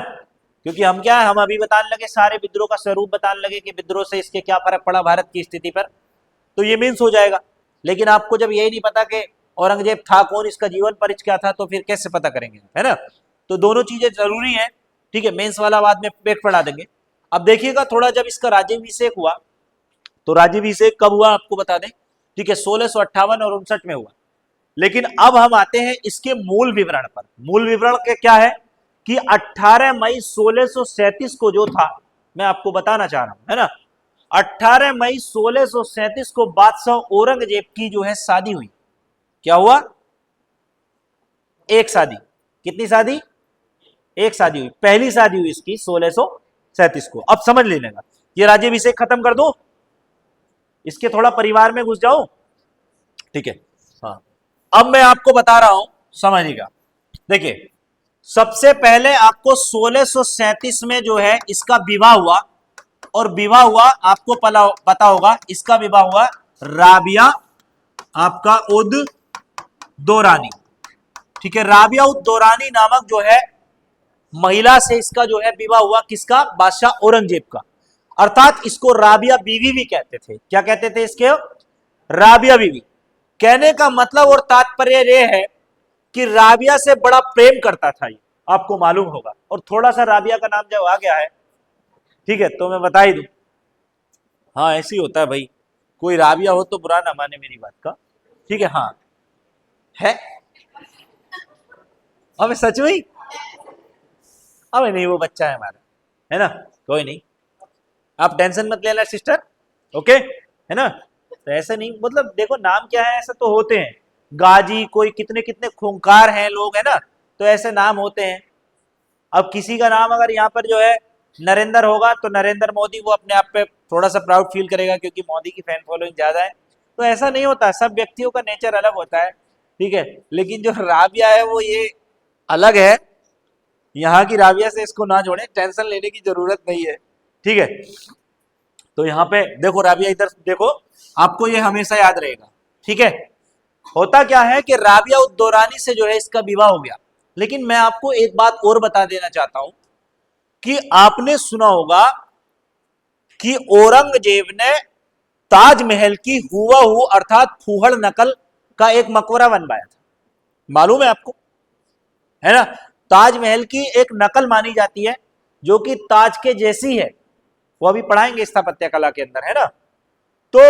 क्योंकि हम क्या है, हम अभी बताने लगे सारे विद्रोह का स्वरूप बताने लगे कि विद्रोह से इसके क्या फर्क पड़ा भारत की स्थिति पर, तो ये मीन्स हो जाएगा। लेकिन आपको जब यही नहीं पता कि औरंगजेब था कौन, इसका जीवन परिचय क्या था, तो फिर कैसे पता करेंगे, है ना। तो दोनों चीजें जरूरी है। ठीक है, मेंस वाला बाद में पेट पढ़ा देंगे। अब देखिएगा थोड़ा, जब इसका राज्याभिषेक हुआ तो राज्याभिषेक कब हुआ आपको बता दें। ठीक है, 1658 और 59 में हुआ। लेकिन अब हम आते हैं इसके मूल विवरण पर। मूल विवरण के क्या है कि 18 मई 1637 को जो था, मैं आपको बताना चाह रहा हूं, है ना, 18 मई 1637 को बादशाह औरंगजेब की जो है शादी हुई। क्या हुआ? एक शादी। कितनी शादी? एक शादी हुई। पहली शादी हुई इसकी 1637 को। अब समझ लेने का, ये राज्याभिषेक खत्म कर दो, इसके थोड़ा परिवार में घुस जाओ। ठीक है, हाँ, अब मैं आपको बता रहा हूं, समझिएगा। देखिए सबसे पहले आपको 1637 में जो है इसका विवाह हुआ, और विवाह हुआ आपको पता होगा, इसका विवाह हुआ राबिया आपका उद दौरानी। ठीक है, राबिया उद दौरानी नामक जो है महिला से इसका जो है विवाह हुआ, किसका? बादशाह औरंगजेब का। अर्थात इसको राबिया बीवी भी कहते थे। क्या कहते थे इसके? राबिया बीवी। कहने का मतलब और तात्पर्य यह है कि राबिया से बड़ा प्रेम करता था ये, आपको मालूम होगा। और थोड़ा सा राबिया का नाम जब आ गया है, ठीक है, तो मैं बता ही दूं। हाँ, ऐसे ही होता है भाई, कोई राबिया हो तो बुरा ना माने मेरी बात का, ठीक है। हाँ है, अबे सच में ही, अबे नहीं, वो बच्चा है हमारा, है ना, कोई नहीं, आप टेंशन मत लेना सिस्टर, ओके, है ना। तो ऐसा नहीं, मतलब देखो नाम क्या है, ऐसा तो होते हैं गाजी, कोई कितने कितने खूंखार हैं लोग, है ना, तो ऐसे नाम होते हैं। अब किसी का नाम अगर यहाँ पर जो है नरेंद्र होगा तो नरेंद्र मोदी, वो अपने आप पे थोड़ा सा प्राउड फील करेगा क्योंकि मोदी की फैन फॉलोइंग ज्यादा है। तो ऐसा नहीं होता, सब व्यक्तियों का नेचर अलग होता है, ठीक है। लेकिन जो राबिया है वो ये अलग है, यहाँ की राबिया से इसको ना जोड़े, टेंशन लेने की जरूरत नहीं है, ठीक है। तो यहाँ पे देखो राबिया, इधर देखो, आपको ये हमेशा याद रहेगा, ठीक है। होता क्या है कि राबिया उद दौरानी से जो है इसका विवाह हो गया। लेकिन मैं आपको एक बात और बता देना चाहता हूं कि आपने सुना होगा कि औरंगजेब ने ताजमहल की हुबहू अर्थात फूहड़ नकल का एक मकबरा बनवाया था, मालूम है आपको, है ना। ताजमहल की एक नकल मानी जाती है जो कि ताज के जैसी है, वो अभी पढ़ाएंगे स्थापत्य कला के अंदर, है ना। तो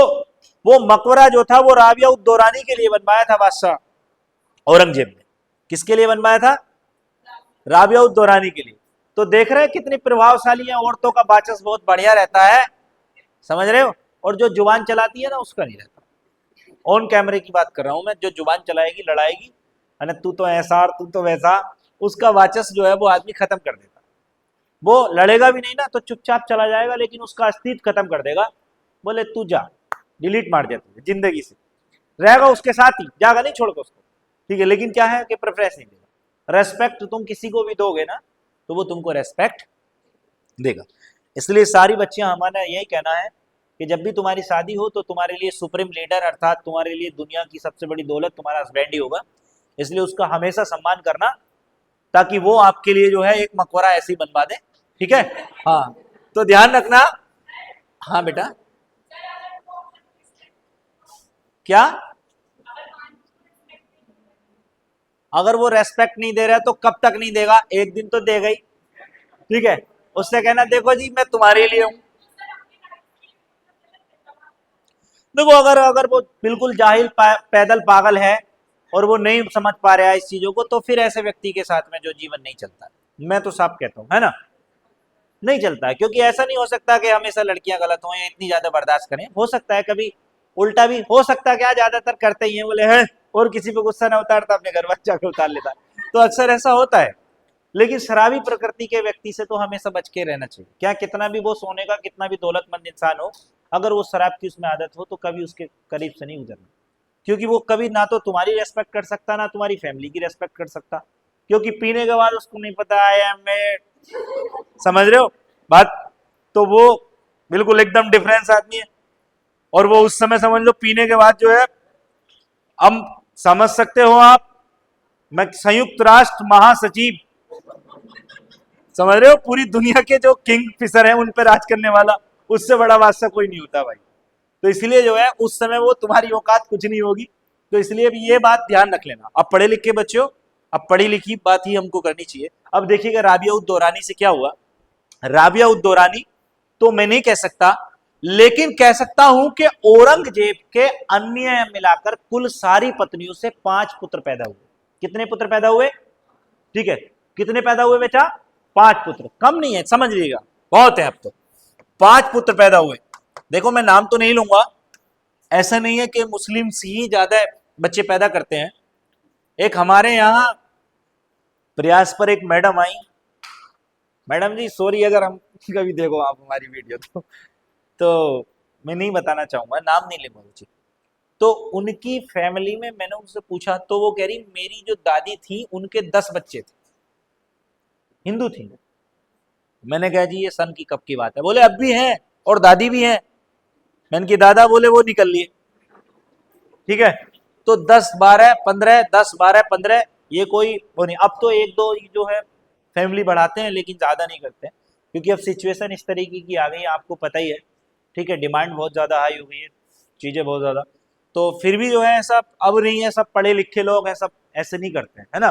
वो मकबरा जो था वो राबिया उद दौरानी के लिए बनवाया था बादशाह औरंगजेब ने। किसके लिए बनवाया था? राबिया उद दौरानी के लिए। तो देख रहे हैं कितनी प्रभावशाली है, औरतों का बाचस बहुत बढ़िया रहता है, समझ रहे हो। और जो जुबान चलाती है ना उसका नहीं रहता। ऑन कैमरे की बात कर रहा हूं मैं, जो जुबान चलाएगी लड़ाएगी, है ना, तू तो ऐसा और तू तो वैसा, उसका वाचस जो है वो आदमी खत्म कर देता। वो लड़ेगा भी नहीं ना तो चुपचाप चला जाएगा, लेकिन उसका अस्तित्व खत्म कर देगा। बोले तू जा, डिलीट मार दिया तुझे जिंदगी से, रहेगा उसके साथ ही, जागा नहीं छोड़कर उसको, ठीक है। लेकिन क्या है कि प्रेफरेंस नहीं देगा। रेस्पेक्ट तुम किसी को भी दोगे ना तो वो तुमको रेस्पेक्ट देगा। इसलिए सारी बच्चियां, हमारा यही कहना है कि जब भी तुम्हारी शादी हो तो तुम्हारे लिए सुप्रीम लीडर अर्थात तुम्हारे लिए दुनिया की सबसे बड़ी दौलत तुम्हारा हस्बैंड ही होगा। इसलिए उसका हमेशा सम्मान करना, ताकि वो आपके लिए जो है एक मकबरा ऐसी बनवा दे, ठीक है। हाँ, तो ध्यान रखना। हाँ बेटा, क्या? अगर वो रेस्पेक्ट नहीं दे रहा है तो कब तक नहीं देगा? एक दिन तो देगा ही, ठीक है। उससे कहना देखो जी मैं तुम्हारे लिए हूं। देखो अगर अगर वो बिल्कुल जाहिल पैदल पागल है और वो नहीं समझ पा रहा है इस चीजों को, तो फिर ऐसे व्यक्ति के साथ में जो जीवन नहीं चलता है, मैं तो साफ कहता हूं, है ना, नहीं चलता है। क्योंकि ऐसा नहीं हो सकता कि हमेशा लड़कियां गलत हों या इतनी ज्यादा बर्दाश्त करें, हो सकता है कभी उल्टा भी हो सकता है, क्या ज्यादातर करते ही हैं, बोले हैं और किसी पे गुस्सा ना उतारता अपने घर वाले जाके उतार लेता, तो अक्सर ऐसा होता है। लेकिन शराबी प्रकृति के व्यक्ति से तो हमेशा बच के रहना चाहिए। क्या कितना भी वो सोने का कितना भी दौलतमंद इंसान हो, अगर वो शराब की उसमें आदत हो तो कभी उसके करीब से नहीं गुजरना। क्योंकि वो कभी ना तो तुम्हारी रेस्पेक्ट कर सकता ना तुम्हारी फैमिली की रेस्पेक्ट कर सकता। क्योंकि पीने के बाद उसको नहीं पता आई एम मेड, समझ रहे हो बात। तो वो बिल्कुल एकदम डिफरेंस आदमी है। और वो उस समय समझ लो पीने के बाद जो है, हम समझ सकते हो आप, मैं संयुक्त राष्ट्र महासचिव, समझ रहे हो, पूरी दुनिया के जो किंग फिशर हैं उन पर राज करने वाला, उससे बड़ा बादशाह कोई नहीं होता भाई। तो इसलिए जो है उस समय वो तुम्हारी औकात कुछ नहीं होगी। तो इसलिए भी ये बात ध्यान रख लेना। अब पढ़े लिखे बच्चों, अब पढ़ी लिखी बात ही हमको करनी चाहिए। अब देखिएगा राबिया उद दौरानी से क्या हुआ। राबिया उद दौरानी तो मैं नहीं कह सकता, लेकिन कह सकता हूं कि औरंगजेब के अन्य मिलाकर कुल सारी पत्नियों से 5 पुत्र पैदा हुए। कितने पुत्र पैदा हुए? ठीक है, कितने पैदा हुए बेटा? 5 पुत्र। कम नहीं है, समझ लीजिएगा, बहुत है अब तो। 5 पुत्र पैदा हुए। देखो मैं नाम तो नहीं लूंगा, ऐसा नहीं है कि मुस्लिम ही ज्यादा बच्चे पैदा करते हैं। एक हमारे यहाँ प्रयास पर एक मैडम आई, मैडम जी सॉरी अगर हम कभी देखो आप हमारी वीडियो तो मैं नहीं बताना चाहूंगा, नाम नहीं लेंगे मुझे। तो उनकी फैमिली में मैंने उनसे पूछा तो वो कह रही मेरी जो दादी थी उनके 10 बच्चे थे। हिंदू थी। मैंने कहा जी ये सन की कब की बात है? बोले अब भी है और दादी भी है। मैंने कि दादा, बोले वो निकल लिए। ठीक है, तो 10 12 15, 10 12 15, ये कोई वो नहीं। अब तो एक दो जो है फैमिली बढ़ाते हैं, लेकिन ज्यादा नहीं करते हैं, क्योंकि अब सिचुएशन इस तरीके की आ गई है, आपको पता ही है। ठीक है, डिमांड बहुत ज्यादा हाई हो गई है, चीजें बहुत ज्यादा। तो फिर भी जो है ऐसा अब नहीं है, सब पढ़े लिखे लोग हैं, सब ऐसे नहीं करते हैं, है ना।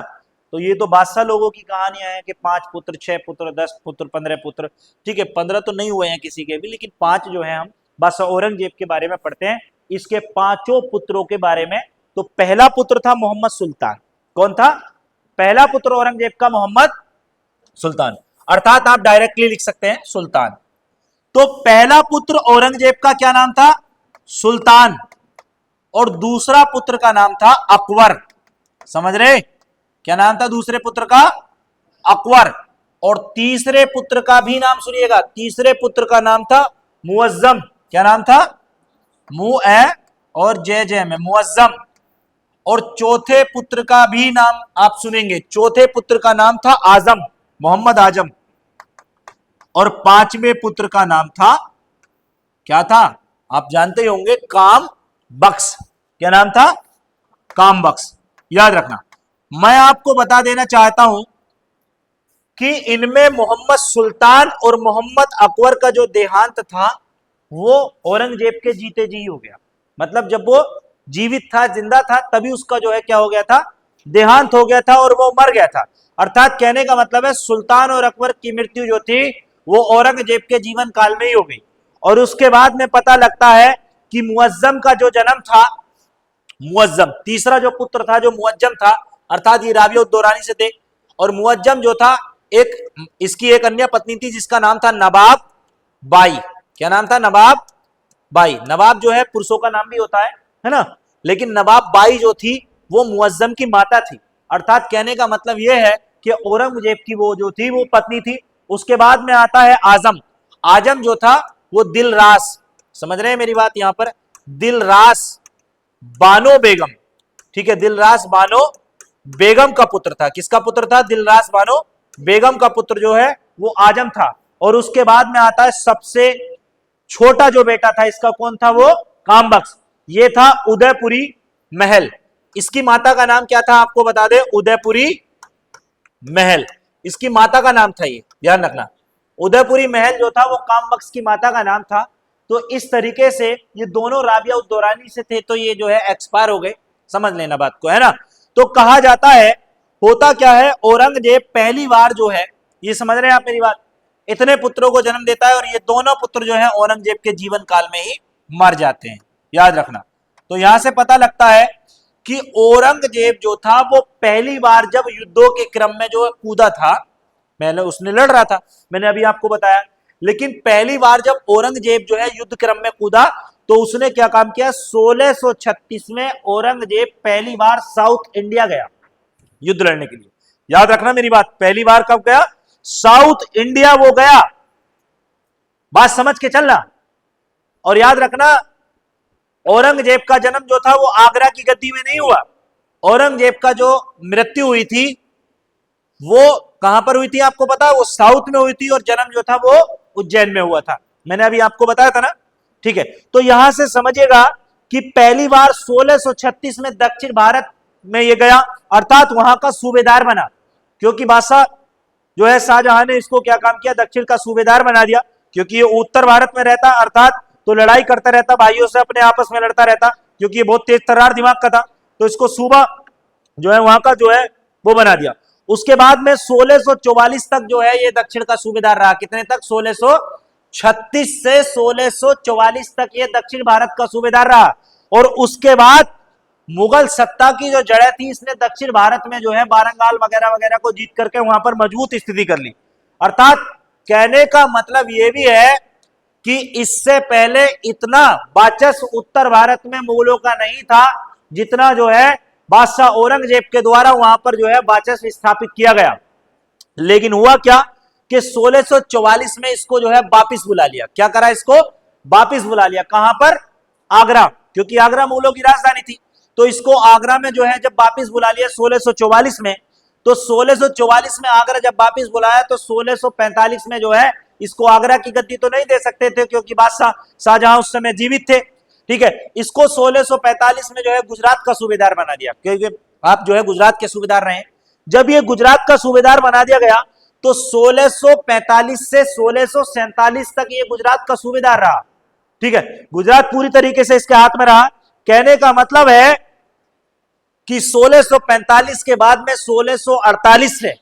तो ये तो बादशाह लोगों की कहानियां हैं कि 5 पुत्र, 6 पुत्र, 10 पुत्र, 15 पुत्र। ठीक है, 15 तो नहीं हुए हैं किसी के भी, लेकिन 5 जो है हम बादशाह औरंगजेब के बारे में पढ़ते हैं, इसके 5 पुत्रों के बारे में। तो पहला पुत्र था मोहम्मद सुल्तान। कौन था? पहला पुत्र औरंगजेब का मोहम्मद सुल्तान, अर्थात आप डायरेक्टली लिख सकते हैं सुल्तान। तो पहला पुत्र औरंगजेब का क्या नाम था? सुल्तान। और दूसरा पुत्र का नाम था अकबर। समझ रहे? क्या नाम था दूसरे पुत्र का? अकबर। और तीसरे पुत्र का भी नाम सुनिएगा, तीसरे पुत्र का नाम था मुअज्जम। क्या नाम था? मु ए और जय जय में मुअज्जम। और चौथे पुत्र का भी नाम आप सुनेंगे, चौथे पुत्र का नाम था आजम, मोहम्मद आजम। और पांचवें पुत्र का नाम था, क्या था? आप जानते ही होंगे, काम बख्श। क्या नाम था? काम बख्श। याद रखना। मैं आपको बता देना चाहता हूं कि इनमें मोहम्मद सुल्तान और मोहम्मद अकबर का जो देहांत था वो औरंगजेब के जीते जी हो गया। मतलब जब वो जीवित था, जिंदा था, तभी उसका जो है क्या हो गया था? देहांत हो गया था और वो मर गया था। अर्थात कहने का मतलब है सुल्तान और अकबर की मृत्यु जो थी वो औरंगजेब के जीवन काल में ही हो गई। और उसके बाद में पता लगता है कि मुअज्जम का जो जन्म था, मुअज्जम तीसरा जो पुत्र था, जो मुअज्जम था, अर्थात ये राबिया उद दौरानी से थे। और मुअज्जम जो था, एक इसकी एक अन्य पत्नी थी जिसका नाम था नवाब बाई। क्या नाम था? नवाब बाई। नवाब जो है पुरुषों का नाम भी होता है ना। लेकिन नवाब बाई जो थी वो मुअज्जम की माता थी। अर्थात कहने का मतलब यह है कि औरंगजेब की वो जो थी वो पत्नी थी। उसके बाद में आता है आजम। आजम जो था वो दिलरास, समझ रहे हैं मेरी बात यहां पर? दिलरास बानो बेगम। ठीक है, दिलरास बानो बेगम का पुत्र था। किसका पुत्र था? दिलरास बानो बेगम का पुत्र जो है वो आजम था। और उसके बाद में आता है सबसे छोटा जो बेटा था इसका, कौन था? वो कामबख्श। ये था उदयपुरी महल। इसकी माता का नाम क्या था आपको बता दे? उदयपुरी महल इसकी माता का नाम था, ये ध्यान रखना। उदयपुरी महल जो था वो कामबख्श की माता का नाम था। तो इस तरीके से ये दोनों राबिया उद दौरानी से थे, तो ये जो है एक्सपायर हो गए। समझ लेना बात को, है ना। तो कहा जाता है, होता क्या है, औरंगजेब पहली बार जो है, ये समझ रहे हैं आप मेरी बात, इतने पुत्रों को जन्म देता है और ये दोनों पुत्र जो है औरंगजेब के जीवन काल में ही मर जाते हैं। याद रखना। तो यहां से पता लगता है कि औरंगजेब जो था वो पहली बार जब युद्धों के क्रम में जो कूदा था, पहले उसने लड़ रहा था, मैंने अभी आपको बताया, लेकिन पहली बार जब औरंगजेब जो है युद्ध क्रम में कूदा तो उसने क्या काम किया? 1636 में औरंगजेब पहली बार साउथ इंडिया गया युद्ध लड़ने के लिए। याद रखना मेरी बात, पहली बार कब गया? साउथ इंडिया वो गया। बात समझ के चलना। और याद रखना, औरंगजेब का जन्म जो था वो आगरा की गद्दी में नहीं हुआ। औरंगजेब का जो मृत्यु हुई थी वो कहां पर हुई थी आपको पता? वो साउथ में हुई थी। और जन्म जो था वो उज्जैन में हुआ था। मैंने अभी आपको बताया था ना। ठीक है, तो यहां से समझिएगा कि पहली बार 1636 में दक्षिण भारत में ये गया, अर्थात वहां का सूबेदार बना। क्योंकि बादशाह जो है शाहजहां ने इसको क्या काम किया? दक्षिण का सूबेदार बना दिया। क्योंकि ये उत्तर भारत में रहता, अर्थात तो लड़ाई करता रहता, भाइयों से अपने आपस में लड़ता रहता, क्योंकि ये बहुत तेज तर्रार दिमाग का था। तो इसको सूबा जो है वहां का जो है वो बना दिया। उसके बाद में 1644 तक जो है ये दक्षिण का सूबेदार रहा। कितने तक? 1636 से 1644 तक ये दक्षिण भारत का सूबेदार रहा। और उसके बाद मुगल सत्ता की जो जड़ें थी, इसने दक्षिण भारत में जो है बारंगाल वगैरह वगैरह को जीत करके वहां पर मजबूत स्थिति कर ली। अर्थात कहने का मतलब यह भी है कि इससे पहले इतना वर्चस्व उत्तर भारत में मुगलों का नहीं था जितना जो है बादशाह औरंगजेब के द्वारा वहां पर जो है वर्चस्व स्थापित किया गया। लेकिन हुआ क्या कि 1644 में इसको जो है वापिस बुला लिया। क्या करा? इसको वापिस बुला लिया। कहां पर? आगरा, क्योंकि आगरा मुगलों की राजधानी थी। तो इसको आगरा में जो है जब वापिस बुला लिया 1644 में, तो 1644 में आगरा जब वापिस बुलाया तो 1645 में जो है इसको आगरा की गद्दी तो नहीं दे सकते थे क्योंकि बादशाह शाहजहां उस समय जीवित थे। ठीक है, इसको 1645 में जो है गुजरात का सूबेदार बना दिया, क्योंकि आप जो है गुजरात के सूबेदार रहे। जब ये गुजरात का सूबेदार बना दिया गया तो 1645 से 1647 तक ये गुजरात का सूबेदार रहा। ठीक है, गुजरात पूरी तरीके से इसके हाथ में रहा। कहने का मतलब है कि 1645 के बाद में 1648 से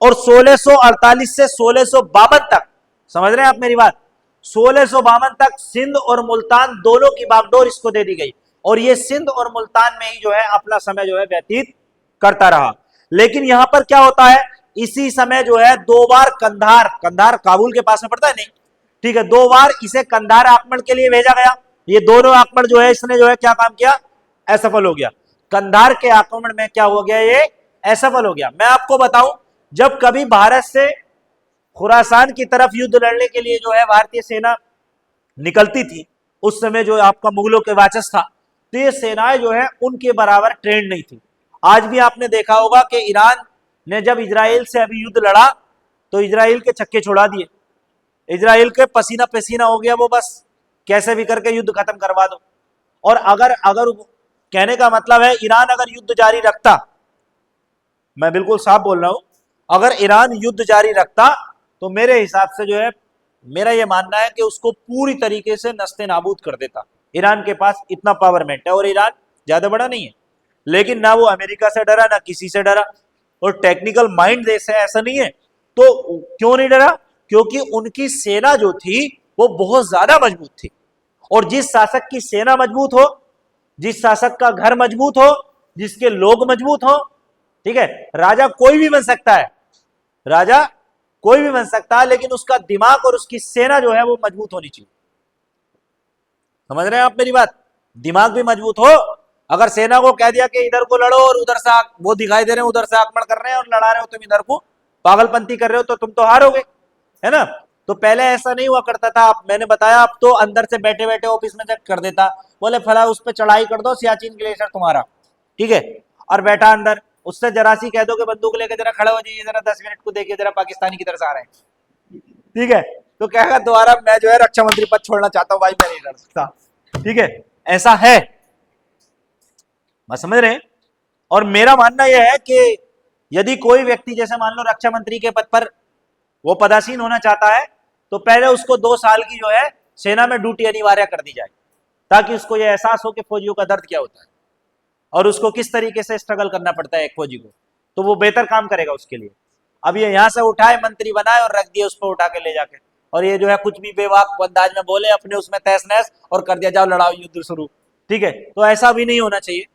और 1648 से 1652 तक, समझ रहे हैं आप मेरी बात, 1652 तक सिंध और मुल्तान दोनों की बागडोर इसको दे दी गई और ये सिंध और मुल्तान में ही जो है अपना समय जो है व्यतीत करता रहा। लेकिन यहां पर क्या होता है, इसी समय जो है 2 बार कंधार काबुल के पास में पड़ता है नहीं, ठीक है, 2 बार इसे कंधार आक्रमण के लिए भेजा गया। ये दोनों आक्रमण जो है इसने जो है क्या काम किया, असफल हो गया। कंधार के आक्रमण में क्या हो गया, ये असफल हो गया। मैं आपको बताऊं, जब कभी भारत से खुरासान की तरफ युद्ध लड़ने के लिए जो है भारतीय सेना निकलती थी, उस समय जो आपका मुगलों के वाचस था, तो ये सेनाएं जो है उनके बराबर ट्रेंड नहीं थी। आज भी आपने देखा होगा कि ईरान ने जब इजराइल से अभी युद्ध लड़ा तो इजराइल के छक्के छोड़ा दिए, इजराइल के पसीना पसीना हो गया, वो बस कैसे भी करके युद्ध खत्म करवा दो। और अगर अगर कहने का मतलब है ईरान अगर युद्ध जारी रखता, मैं बिल्कुल साफ बोल रहा हूं, अगर ईरान युद्ध जारी रखता तो मेरे हिसाब से जो है, मेरा यह मानना है कि उसको पूरी तरीके से नस्ते नाबूद कर देता। ईरान के पास इतना पावरमेंट है और ईरान ज्यादा बड़ा नहीं है, लेकिन ना वो अमेरिका से डरा ना किसी से डरा, और टेक्निकल माइंड देश है ऐसा नहीं है। तो क्यों नहीं डरा, क्योंकि उनकी सेना जो थी वो बहुत ज्यादा मजबूत थी। और जिस शासक की सेना मजबूत हो, जिस शासक का घर मजबूत हो, जिसके लोग मजबूत हो, ठीक है, राजा कोई भी बन सकता है, राजा कोई भी बन सकता है, लेकिन उसका दिमाग और उसकी सेना जो है वो मजबूत होनी चाहिए। समझ रहे हैं आप मेरी बात, दिमाग भी मजबूत हो। अगर सेना को कह दिया कि इधर को लड़ो और उधर से वो दिखाई दे रहे हैं उधर से आक्रमण कर रहे हैं और लड़ा रहे हो तुम इधर को, पागलपंती कर रहे हो, तो तुम तो हारोगे, है ना। तो पहले ऐसा नहीं हुआ करता था, मैंने बताया, अब तो अंदर से बैठे बैठे ऑफिस में चेक कर देता, बोले फला उस पर चढ़ाई कर दो, सियाचिन ग्लेशियर तुम्हारा, ठीक है, और बैठा अंदर, उससे जरा सी कह दो कि बंदूक लेके जरा खड़े हो जाइए, जरा 10 मिनट को देखिए, जरा पाकिस्तानी की तरफ से आ रहे हैं, ठीक है, तो कहेगा दोबारा मैं जो है रक्षा मंत्री पद छोड़ना चाहता हूं भाई, मैं नहीं लड़ सकता, ठीक है, ऐसा है, समझ रहे हैं। और मेरा मानना यह है कि यदि कोई व्यक्ति जैसे मान लो रक्षा मंत्री के पद पर वो पदासीन होना चाहता है, तो पहले उसको 2 साल की जो है सेना में ड्यूटी अनिवार्य कर दी जाए, ताकि उसको यह एहसास हो कि फौजियों का दर्द क्या होता है और उसको किस तरीके से स्ट्रगल करना पड़ता है एक फौजी को, तो वो बेहतर काम करेगा उसके लिए। अब ये यहाँ से उठाए मंत्री बनाए और रख दिए उस पर उठा के ले जाके, और ये जो है कुछ भी बेवाक अंदाज में बोले, अपने उसमें तहस नहस और कर दिया, जाओ लड़ाओ युद्ध शुरू, ठीक है, तो ऐसा भी नहीं होना चाहिए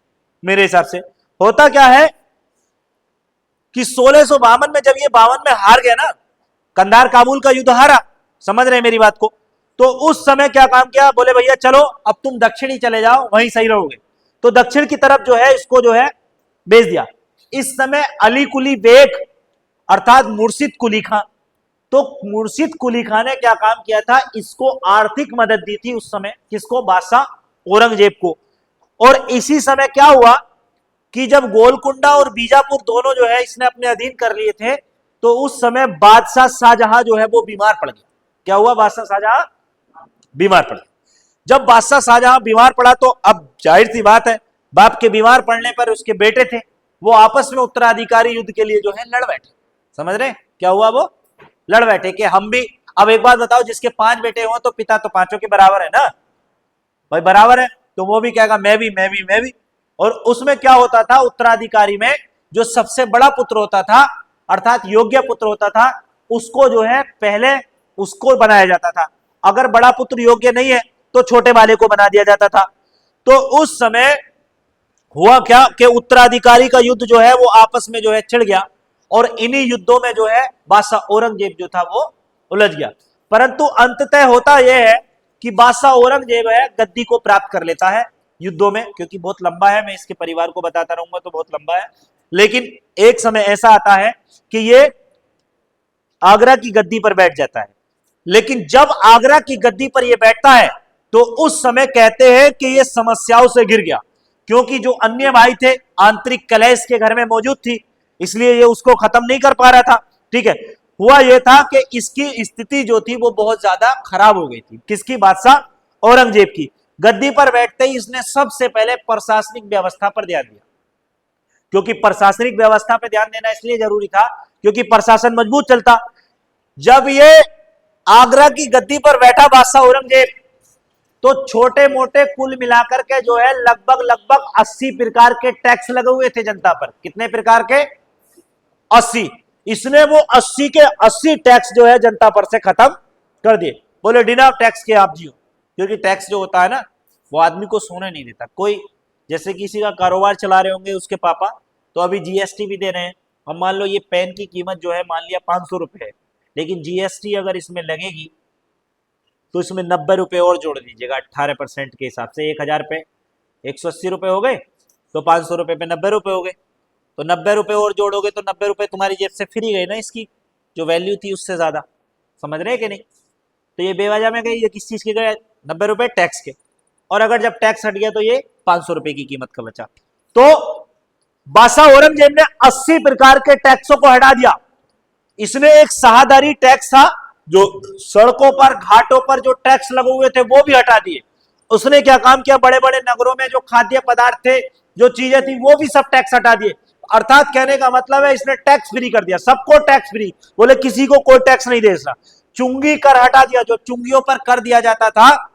मेरे हिसाब से। होता क्या है कि 1652 में जब ये 52 में हार गया ना, कंधार काबुल का युद्ध हारा, समझ रहे हैं मेरी बात को, तो उस समय क्या काम किया, बोले भैया चलो अब तुम दक्षिणी चले जाओ, वहीं सही रहोगे, तो दक्षिण की तरफ जो है इसको जो है भेज दिया। इस समय अली कुली बेग अर्थात मुर्शिद कुली खां, तो मुर्शिद कुली खां ने क्या काम किया था, इसको आर्थिक मदद दी थी उस समय, किसको, बादशाह औरंगजेब को। और इसी समय क्या हुआ कि जब गोलकुंडा और बीजापुर दोनों जो है इसने अपने अधीन कर लिए थे, तो उस समय बादशाह शाहजहां जो है वो बीमार पड़ गया। क्या हुआ, बादशाह शाहजहां बीमार पड़ गया। जब बादशाह शाहजहां बीमार पड़ा तो अब जाहिर सी बात है, बाप के बीमार पड़ने पर उसके बेटे थे, वो आपस में उत्तराधिकारी युद्ध के लिए जो है लड़ बैठे। समझ रहे क्या हुआ, वो लड़ बैठे कि हम भी, अब एक बात बताओ, जिसके 5 बेटे हो तो पिता तो 5 के बराबर है ना भाई, बराबर है, तो वो भी कहेगा मैं भी मैं भी मैं भी। और उसमें क्या होता था, उत्तराधिकारी में जो सबसे बड़ा पुत्र होता था अर्थात योग्य पुत्र होता था, उसको जो है पहले उसको बनाया जाता था, अगर बड़ा पुत्र योग्य नहीं है तो छोटे वाले को बना दिया जाता था। तो उस समय हुआ क्या कि उत्तराधिकारी का युद्ध जो है वो आपस में जो है छिड़ गया, और इन्हीं युद्धों में जो है बादशाह औरंगजेब जो था वो उलझ गया। परंतु अंततः होता यह है कि बादशाह औरंगजेब है गद्दी को प्राप्त कर लेता है युद्धों में, क्योंकि बहुत लंबा है, मैं इसके परिवार को बताता रहूंगा तो बहुत लंबा है। लेकिन एक समय ऐसा आता है कि ये आगरा की गद्दी पर बैठ जाता है। लेकिन जब आगरा की गद्दी पर यह बैठता है तो उस समय कहते हैं कि यह समस्याओं से घिर गया, क्योंकि जो अन्य भाई थे आंतरिक कलेश के घर में मौजूद थी, इसलिए ये उसको खत्म नहीं कर पा रहा था। ठीक है, हुआ ये था कि इसकी स्थिति जो थी वो बहुत ज्यादा खराब हो गई थी। किसकी? बादशाह औरंगजेब की। गद्दी पर बैठते ही इसने सबसे पहले प्रशासनिक व्यवस्था पर ध्यान दिया, क्योंकि प्रशासनिक व्यवस्था पर ध्यान देना इसलिए जरूरी था क्योंकि प्रशासन मजबूत चलता। जब ये आगरा की गद्दी पर बैठा बादशाह औरंगजेब, तो छोटे मोटे कुल मिलाकर के जो है लगभग 80 प्रकार के टैक्स लगे हुए थे जनता पर। कितने प्रकार के? 80। इसने वो 80 के 80 टैक्स जो है जनता पर से खत्म कर दिए। बोले बिना टैक्स के आप जियो, क्योंकि टैक्स जो होता है ना वो आदमी को सोने नहीं देता। कोई जैसे किसी का कारोबार चला रहे होंगे उसके पापा, तो अभी जीएसटी भी दे रहे हैं। अब मान लो ये पेन की कीमत जो है मान लिया 500 रुपए है, लेकिन जीएसटी अगर इसमें लगेगी तो इसमें 90 रुपए और जोड़ दीजिएगा 18% के हिसाब से। 1000 पे 180 रुपए हो गए, तो 500 रुपए पे 90 रुपए हो गए, तो 90 रुपए और जोड़ोगे तो 90 रुपए तुम्हारी जेब से फ्री गए ना, इसकी जो वैल्यू थी उससे ज्यादा। समझ रहे हैं कि नहीं? तो ये बेवजह में गई, ये किस चीज के गए? 90 रुपए टैक्स के। और अगर जब टैक्स हट गया तो ये 500 रुपए की कीमत का बचा। तो बादशाह औरंगजेब ने 80 प्रकार के टैक्सों को हटा दिया। इसने एक शाहदारी टैक्स था, जो सड़कों पर घाटों पर जो टैक्स लगे हुए थे वो भी हटा दिए। उसने क्या काम किया? बड़े बड़े नगरों में जो खाद्य पदार्थ थे, जो चीजें थी, वो भी सब टैक्स हटा दिए। अर्थात कहने का मतलब है इसने टैक्स फ्री कर दिया, सबको टैक्स फ्री। बोले किसी को कोई टैक्स नहीं देना। चुंगी कर हटा दिया, जो चुंगियों पर कर दिया जाता था,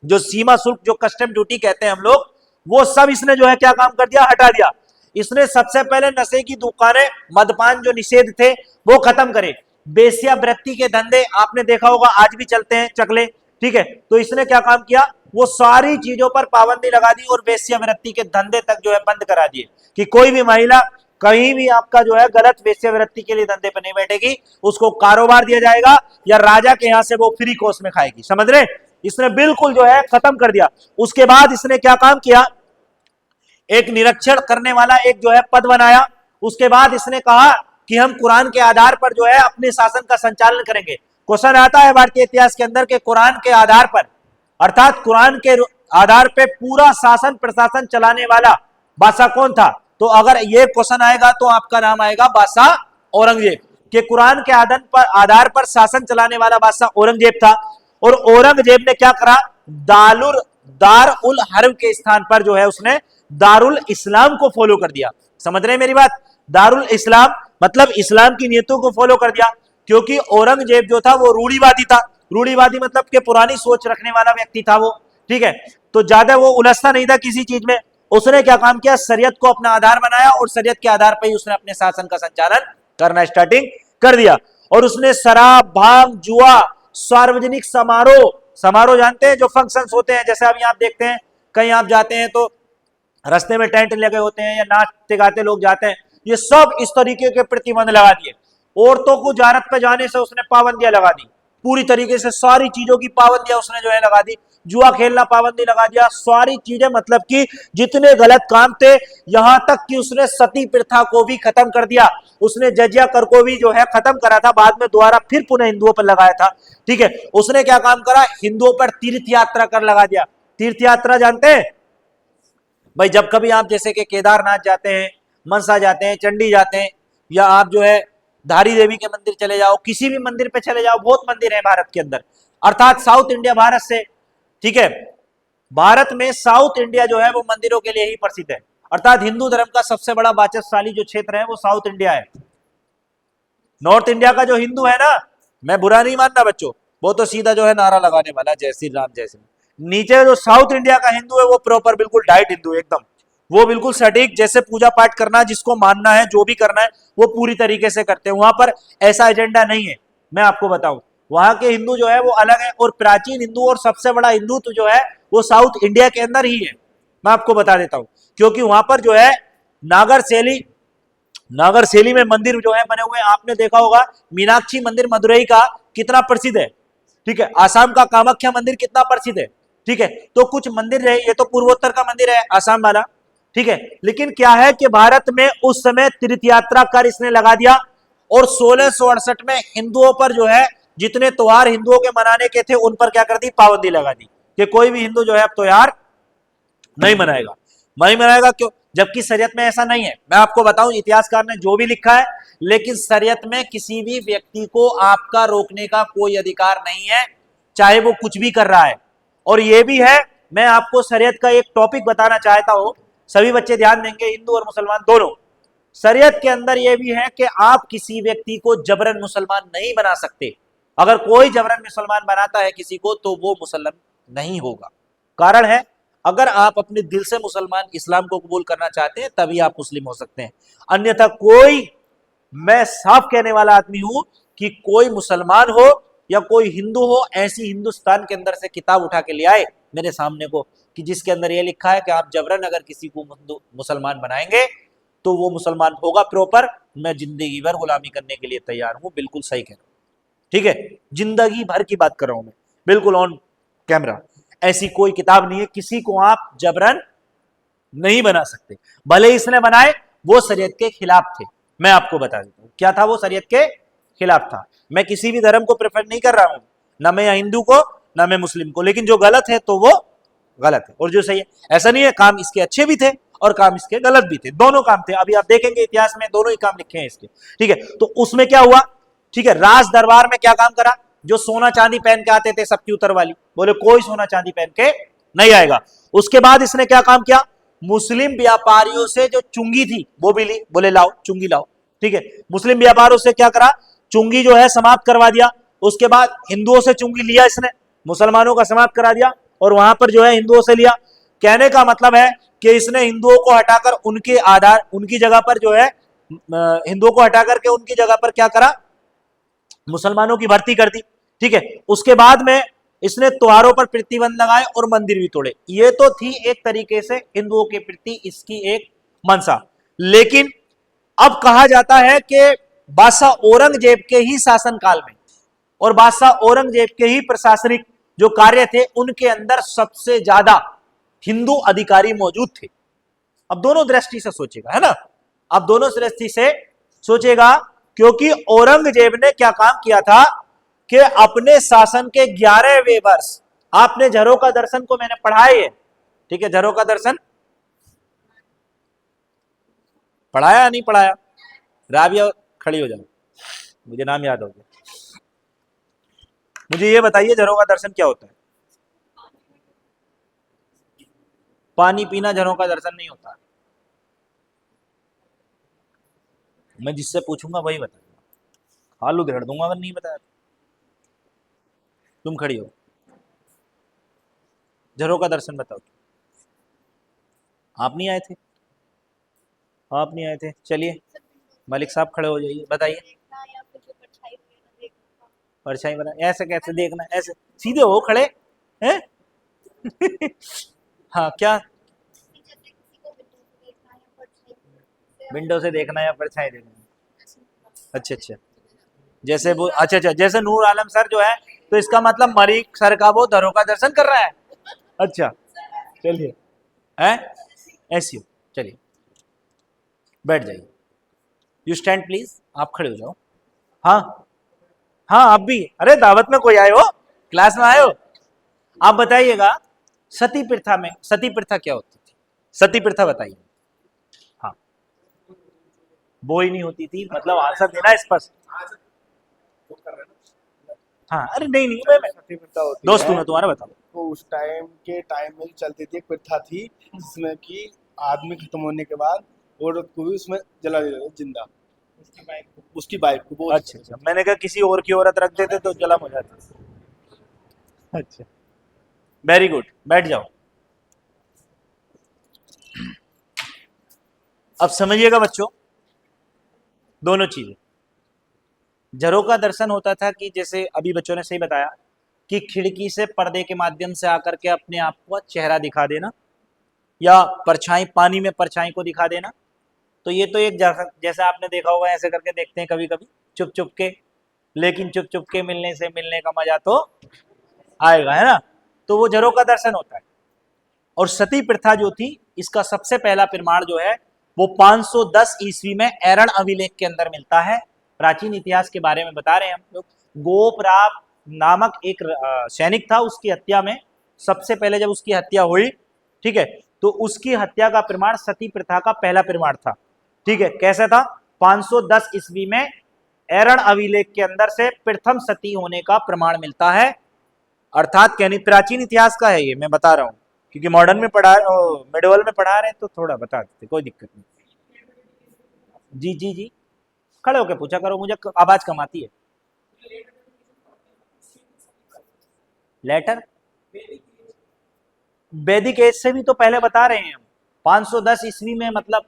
जो सीमा शुल्क, जो कस्टम ड्यूटी कहते हैं हम लोग, वो सब इसने जो है क्या काम कर दिया? हटा दिया। इसने सबसे पहले नशे की दुकानें, मदपान जो निषेध थे वो खत्म करे। बेश्यावृत्ति के धंधे आपने देखा होगा आज भी चलते हैं, चकले। ठीक है, तो इसने क्या काम किया? वो सारी चीजों पर पाबंदी लगा दी और वेश्यावृत्ति के धंधे तक जो है बंद करा दिए, कि कोई भी महिला कहीं भी आपका जो है गलत वेश्यावृत्ति के लिए धंधे पर नहीं बैठेगी, उसको कारोबार दिया जाएगा या राजा के यहां से वो फ्री कोर्स में खाएगी। समझ रहे? इसने बिल्कुल जो है खत्म कर दिया। उसके बाद इसने क्या काम किया? एक निरीक्षण करने वाला एक जो है पद बनाया। उसके बाद इसने कहा कि हम कुरान के आधार पर जो है अपने शासन का संचालन करेंगे। क्वेश्चन आता है भारतीय इतिहास के अंदर के कुरान के आधार पर, अर्थात कुरान के आधार पे पूरा शासन प्रशासन चलाने वाला बादशाह कौन था? तो अगर ये क्वेश्चन आएगा तो आपका नाम आएगा बादशाह औरंगजेब। के कुरान के आधार पर शासन चलाने वाला बादशाह औरंगजेब था। और औरंगजेब ने क्या करा? दार उल हर्ब के स्थान पर जो है उसने दारुल इस्लाम को फॉलो कर दिया। समझ रहे हैं मेरी बात? दारुल इस्लाम मतलब इस्लाम की नीतियों को फॉलो कर दिया, क्योंकि औरंगजेब जो था वो रूढ़िवादी था। रूढ़िवादी मतलब कि पुरानी सोच रखने वाला व्यक्ति था वो। ठीक है, तो ज्यादा वो उलझता नहीं था किसी चीज में। उसने क्या काम किया? शरीयत को अपना आधार बनाया और शरीयत के आधार पर ही उसने अपने शासन का संचालन करना स्टार्टिंग कर दिया। और उसने शराब, भांग, जुआ, सार्वजनिक समारोह जानते हैं, जो फंक्शंस होते हैं, जैसे अभी आप देखते हैं कहीं आप जाते हैं तो रास्ते में टेंट लगे होते हैं या नाचते गाते लोग जाते हैं, ये सब इस तरीके के प्रतिबंध लगा दिए। औरतों को ज़ियारत पे जाने से उसने पाबंदियां लगा दी, पूरी तरीके से सारी चीजों की पाबंदियां उसने जो है लगा दी। जुआ खेलना पाबंदी लगा दिया, सारी चीजें, मतलब कि जितने गलत काम थे, यहां तक कि उसने सती प्रथा को भी खत्म कर दिया। उसने जजिया कर को भी जो है खत्म करा था, बाद में दोबारा फिर पुनः हिंदुओं पर लगाया था। ठीक है, उसने क्या काम करा? हिंदुओं पर तीर्थ यात्रा कर लगा दिया। तीर्थ यात्रा जानते हैं भाई? जब कभी आप जैसे कि केदारनाथ जाते हैं, मनसा जाते हैं, चंडी जाते हैं, या आप जो है धारी देवी के मंदिर चले जाओ, किसी भी मंदिर पे चले जाओ, बहुत मंदिर है भारत के अंदर, अर्थात साउथ इंडिया भारत से, ठीक है, भारत में साउथ इंडिया जो है वो मंदिरों के लिए ही प्रसिद्ध है। अर्थात हिंदू धर्म का सबसे बड़ा वाचस्पति जो क्षेत्र है वो साउथ इंडिया है। नॉर्थ इंडिया का जो हिंदू है ना, मैं बुरा नहीं मानना बच्चों, वो तो सीधा जो है नारा लगाने वाला जय श्री राम जय श्री राम। नीचे जो साउथ इंडिया का हिंदू है वो प्रॉपर बिल्कुल डाइट हिंदू, एकदम वो बिल्कुल सटीक, जैसे पूजा पाठ करना, जिसको मानना है, जो भी करना है वो पूरी तरीके से करते हैं। वहां पर ऐसा एजेंडा नहीं है। मैं आपको बताऊं, वहां के हिंदू जो है वो अलग है, और प्राचीन हिंदू और सबसे बड़ा हिंदू तो जो है वो साउथ इंडिया के अंदर ही है। मैं आपको बता देता हूं, क्योंकि वहां पर जो है नागर शैली में मंदिर जो है बने हुए हैं। आपने देखा होगा मीनाक्षी मंदिर मदुरई का कितना प्रसिद्ध है, ठीक है, आसाम का कामाख्या मंदिर कितना प्रसिद्ध है, ठीक है। तो कुछ मंदिर है, ये तो पूर्वोत्तर का मंदिर है आसाम वाला, ठीक है, लेकिन क्या है कि भारत में उस समय तीर्थ यात्रा कर इसने लगा दिया, और 1668 में हिंदुओं पर जो है जितने त्योहार हिंदुओं के मनाने के थे उन पर क्या कर दी? पाबंदी लगा दी कि कोई भी हिंदू जो है अब त्योहार नहीं मनाएगा। नहीं बनाएगा क्यों, जबकि शरीयत में ऐसा नहीं है। मैं आपको बताऊं इतिहासकार ने जो भी लिखा है, लेकिन शरीयत में किसी भी व्यक्ति को आपका रोकने का कोई अधिकार नहीं है, चाहे वो कुछ भी कर रहा है। और ये भी है, मैं आपको शरीयत का एक टॉपिक बताना चाहता हूं, सभी बच्चे ध्यान देंगे, हिंदू और मुसलमान दोनों। शरीयत के अंदर यह भी है कि आप किसी व्यक्ति को जबरन मुसलमान नहीं बना सकते। अगर कोई जबरन मुसलमान बनाता है किसी को तो वो मुसलमान नहीं होगा। कारण है, अगर आप अपने दिल से मुसलमान इस्लाम को कबूल करना चाहते हैं तभी आप मुस्लिम हो सकते हैं, अन्यथा कोई, मैं साफ कहने वाला आदमी हूं कि कोई मुसलमान हो या कोई हिंदू हो, ऐसी हिंदुस्तान के अंदर से किताब उठा के ले आए मेरे सामने को कि जिसके अंदर यह लिखा है कि आप जबरन अगर किसी को मुसलमान बनाएंगे तो वो मुसलमान होगा प्रॉपर, मैं जिंदगी भर गुलामी करने के लिए तैयार हूं। बिल्कुल सही कह रहा हूं, ठीक है, जिंदगी भर की बात कर रहा हूं मैं, बिल्कुल ऑन कैमरा। ऐसी कोई किताब नहीं है, किसी को आप जबरन नहीं बना सकते, भले इसने बनाए वो शरीयत के खिलाफ थे। मैं आपको बता देता हूं क्या था, वो शरीयत के खिलाफ था। मैं किसी भी धर्म को प्रेफर नहीं कर रहा हूं, ना मैं हिंदू को ना मैं मुस्लिम को, लेकिन जो गलत है तो वो गलत है और जो सही है, ऐसा नहीं है, काम इसके अच्छे भी थे और काम इसके गलत भी थे, दोनों काम थे। अभी आप देखेंगे इतिहास में दोनों ही काम लिखे हैं इसके, ठीक है। तो उसमें क्या हुआ, ठीक है, राज दरबार में क्या काम करा, जो सोना चांदी पहन के आते थे सबकी उतर वाली, बोले कोई सोना चांदी पहन के नहीं आएगा। उसके बाद इसने क्या काम किया, मुस्लिम व्यापारियों से जो चुंगी थी वो भी ली, बोले लाओ चुंगी लाओ, ठीक है। मुस्लिम व्यापारियों से क्या करा, चुंगी जो है समाप्त करवा दिया। उसके बाद हिंदुओं से चुंगी लिया इसने, मुसलमानों का समाप्त करा दिया और वहां पर जो है हिंदुओं से लिया। कहने का मतलब है कि इसने हिंदुओं को हटाकर उनके आधार, उनकी जगह पर जो है, हिंदुओं को हटा करके उनकी जगह पर क्या करा, मुसलमानों की भर्ती कर दी, ठीक है। उसके बाद में इसने त्योहारों पर प्रतिबंध लगाए और मंदिर भी तोड़े। ये तो थी एक तरीके से हिंदुओं के प्रति इसकी एक मंशा। लेकिन अब कहा जाता है कि बादशाह औरंगजेब के ही शासनकाल में और बादशाह औरंगजेब के ही प्रशासनिक जो कार्य थे उनके अंदर सबसे ज्यादा हिंदू अधिकारी मौजूद थे। अब दोनों दृष्टि से सोचेगा, है ना, अब दोनों दृष्टि से सोचेगा, क्योंकि औरंगजेब ने क्या काम किया था कि अपने शासन के 11वें वर्ष, आपने झरोका दर्शन को मैंने पढ़ाया है, ठीक है, झरोका दर्शन पढ़ाया नहीं पढ़ाया, राबिया खड़ी हो जाओ, मुझे नाम याद हो गया। मुझे ये बताइए झरोका दर्शन क्या होता है। पानी पीना झरोका दर्शन नहीं होता, मैं जिससे पूछूंगा वही बताऊंगा, आलू घेर दूंगा अगर नहीं बताया। तुम खड़ी हो, झरोका दर्शन बताओ। आप नहीं आए थे, आप नहीं आए थे, चलिए मलिक साहब खड़े हो जाइए, बताइए। परछाई बना, ऐसे कैसे देखना, ऐसे सीधे हो खड़े हैं। हाँ क्या, विंडो से देखना या परछाई देखना, अच्छा अच्छा, जैसे वो, अच्छा अच्छा, जैसे नूर आलम सर जो है, तो इसका मतलब मलिक सर का वो झरोका दर्शन कर रहा है। अच्छा चलिए, है ऐसी हो, चलिए बैठ जाइए, यू स्टैंड प्लीज, आप खड़े हो जाओ। हाँ हाँ, आप भी, अरे दावत में कोई आए हो, क्लास में आए हो। आप बताइएगा, सती प्रथा में, सती प्रथा क्या होती थी, सती प्रथा बताइए। हाँ, वो ही नहीं होती थी, मतलब आंसर देना स्पष्ट। हाँ, अरे नहीं नहीं, मैं सती प्रथा होती दोस्त हूं है, मैं तुम्हारा, बताओ। तो उस टाइम में चलती थी, एक प्रथा थी जिसमें कि आदमी खत्म होने के बाद औरत को भी उसमें जला देते थे जिंदा, उसकी वाइफ को, बहुत अच्छा अच्छा, मैंने कहा किसी और की औरत रख देते तो जलम हो जाती। अच्छा, वेरी गुड, बैठ जाओ। अब समझिएगा बच्चों, दोनों चीजें, झरोका दर्शन होता था कि जैसे अभी बच्चों ने सही बताया कि खिड़की से पर्दे के माध्यम से आकर के अपने आप को चेहरा दिखा देना या परछाई, पानी में परछाई को दिखा देना। तो ये तो एक जैसा आपने देखा होगा, ऐसे करके देखते हैं कभी कभी चुप चुप के, लेकिन चुप चुप के मिलने से मिलने का मजा तो आएगा, है ना। तो वो झरोका दर्शन होता है। और सती प्रथा जो थी, इसका सबसे पहला प्रमाण जो है वो 510 ईस्वी में एरण अभिलेख के अंदर मिलता है। प्राचीन इतिहास के बारे में बता रहे हैं हम लोग। गोपराव नामक एक सैनिक था, उसकी हत्या में सबसे पहले जब उसकी हत्या हुई, ठीक है, तो उसकी हत्या का प्रमाण सती प्रथा का पहला प्रमाण था। ठीक है, कैसा था? 510 ईस्वी में एरण अभिलेख के अंदर से प्रथम सती होने का प्रमाण मिलता है। अर्थात यानी प्राचीन इतिहास का है ये, मैं बता रहा हूं, क्योंकि मॉडर्न में पढ़ा, मेडिवल में पढ़ा रहे हैं तो थोड़ा बता देते, कोई दिक्कत नहीं। जी जी जी, खड़े होके पूछा करो, मुझे आवाज कम आती है। लेटर वैदिक एज से भी तो पहले बता रहे हैं हम, 510 ईस्वी में, मतलब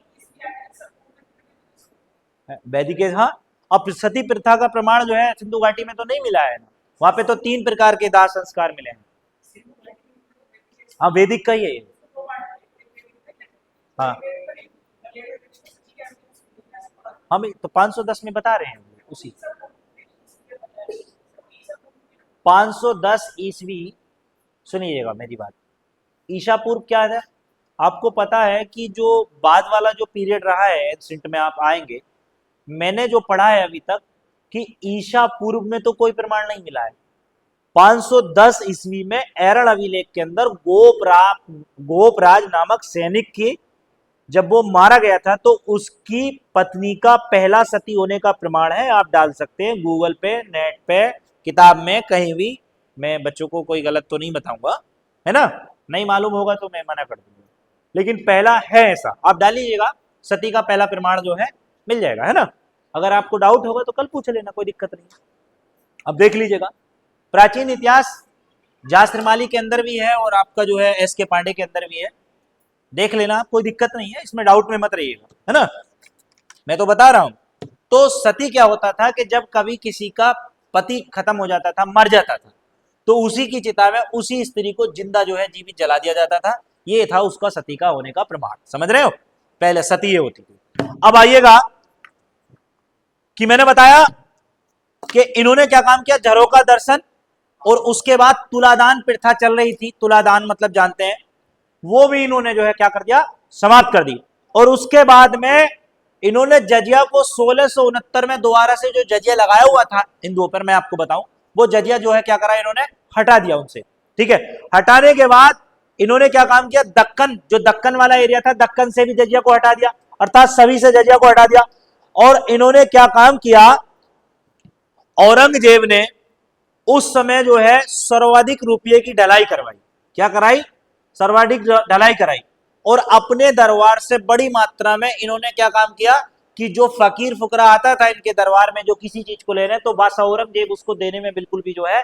वैदिक एज। हाँ, अब सती प्रथा का प्रमाण जो है सिंधु घाटी में तो नहीं मिला है ना, वहां पे तो 3 प्रकार के दाह संस्कार मिले हैं। हाँ, वैदिक का ही है ये। हाँ, हम तो 510 में बता रहे हैं उसी 510 ईस्वी। सुनिएगा मेरी बात, ईशा पूर्व क्या है? आपको पता है कि जो बाद वाला जो पीरियड रहा है एंशिएंट में, आप आएंगे, मैंने जो पढ़ा है अभी तक कि ईशा पूर्व में तो कोई प्रमाण नहीं मिला है। 510 ईस्वी में एरण अभिलेख के अंदर गोपराज नामक सैनिक की जब वो मारा गया था तो उसकी पत्नी का पहला सती होने का प्रमाण है। आप डाल सकते हैं गूगल पे, नेट पे, किताब में, कहीं भी। मैं बच्चों को कोई गलत तो नहीं बताऊंगा, है ना? नहीं मालूम होगा तो मैं मना कर दूंगा, लेकिन पहला है ऐसा, आप डाल लीजिएगा, सती का पहला प्रमाण जो है मिल जाएगा, है ना? अगर आपको डाउट होगा तो कल पूछ लेना, कोई दिक्कत नहीं। अब देख लीजिएगा, प्राचीन इतिहास जास्त्रमाली के अंदर भी है और आपका जो है एस के पांडे के अंदर भी है, देख लेना, कोई दिक्कत नहीं है, इसमें डाउट में मत रहिएगा, है ना? मैं तो बता रहा हूं। तो सती क्या होता था कि जब कभी किसी का पति खत्म हो जाता था, मर जाता था, तो उसी की चिता में उसी स्त्री को जिंदा जो है जीवित जला दिया जाता था। ये था उसका सती का होने का प्रमाण, समझ रहे हो? पहले सती ये होती थी। अब आइएगा कि मैंने बताया कि इन्होंने क्या काम किया, झरोका दर्शन, और उसके बाद तुलादान प्रथा चल रही थी, तुलादान मतलब जानते हैं, वो भी इन्होंने जो है क्या कर दिया, समाप्त कर दी। और उसके बाद में इन्होंने जजिया को 1669 में दोबारा से जो जजिया लगाया हुआ था हिंदुओं पर, मैं आपको बताऊं, वो जजिया जो है क्या करा, इन्होंने हटा दिया उनसे। ठीक है, हटाने के बाद इन्होंने क्या काम किया, दक्कन, जो दक्कन वाला एरिया था, दक्कन से भी जजिया को हटा दिया, अर्थात सभी से जजिया को हटा दिया। और इन्होंने क्या काम किया, औरंगजेब ने उस समय जो है सर्वाधिक रुपये की ढलाई करवाई। क्या कराई? सर्वाधिक ढलाई कराई। और अपने दरबार से बड़ी मात्रा में इन्होंने क्या काम किया कि जो फकीर फुकरा आता था इनके दरबार में, जो किसी चीज को लेने, तो बादशाह औरंगजेब उसको देने में बिल्कुल भी जो है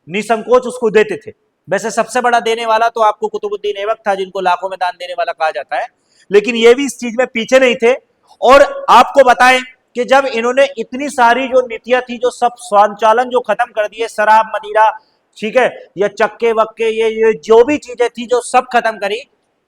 निसंकोच उसको देते थे। वैसे सबसे बड़ा देने वाला तो आपको कुतुबुद्दीन ऐबक था, जिनको लाखों में दान देने वाला कहा जाता है, लेकिन ये भी इस चीज में पीछे नहीं थे। और आपको बताएं कि जब इन्होंने इतनी सारी जो नीतियां थी, जो सब संचालन जो खत्म कर दिए, शराब मदिरा, ठीक है, ये चक्के वक्के, ये जो भी चीजें थी जो सब खत्म करी,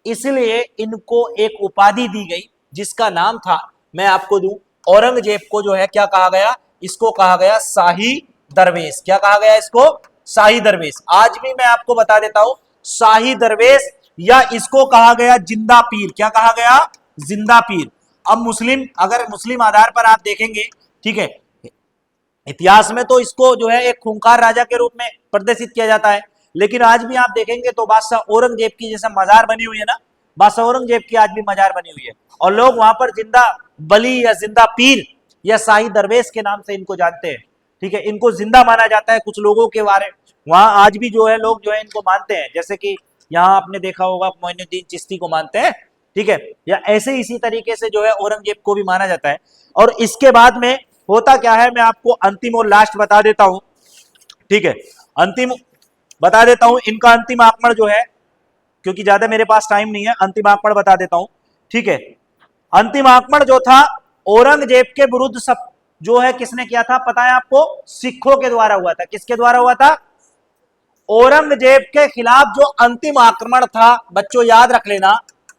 इसलिए इनको एक उपाधि दी गई जिसका नाम था, मैं आपको दूं, औरंगजेब को जो है क्या कहा गया, इसको कहा गया शाही दरवेश। क्या कहा गया इसको? शाही दरवेश। आज भी मैं आपको बता देता हूं, शाही दरवेश, या इसको कहा गया जिंदा पीर। क्या कहा गया? जिंदा पीर। अब मुस्लिम, अगर मुस्लिम आधार पर आप देखेंगे, ठीक है, इतिहास में तो इसको जो है एक खूंखार राजा के रूप में प्रदर्शित किया जाता है, लेकिन आज भी आप देखेंगे तो बादशाह औरंगजेब की जैसे मजार बनी हुई है ना, बादशाह औरंगजेब की आज भी मजार बनी हुई है, और लोग वहां पर जिंदा बली या जिंदा पीर या शाही दरवेश के नाम से इनको जानते हैं। ठीक है, इनको जिंदा माना जाता है कुछ लोगों के बारे, वहां आज भी जो है लोग जो है इनको मानते हैं, जैसे कि यहाँ आपने देखा होगा मोइनुद्दीन चिश्ती को मानते हैं, ठीक है, या ऐसे इसी तरीके से जो है औरंगजेब को भी माना जाता है। और इसके बाद में होता क्या है, मैं आपको अंतिम और लास्ट बता देता हूं, ठीक है, अंतिम बता देता हूं, इनका अंतिम आक्रमण जो है, क्योंकि ज्यादा मेरे पास टाइम नहीं है, अंतिम आक्रमण बता देता हूं, ठीक है। अंतिम आक्रमण जो था औरंगजेब के विरुद्ध सब जो है किसने किया था पता है आपको? सिखों के द्वारा हुआ था। किसके द्वारा हुआ था? औरंगजेब के खिलाफ जो अंतिम आक्रमण था, बच्चों याद रख लेना,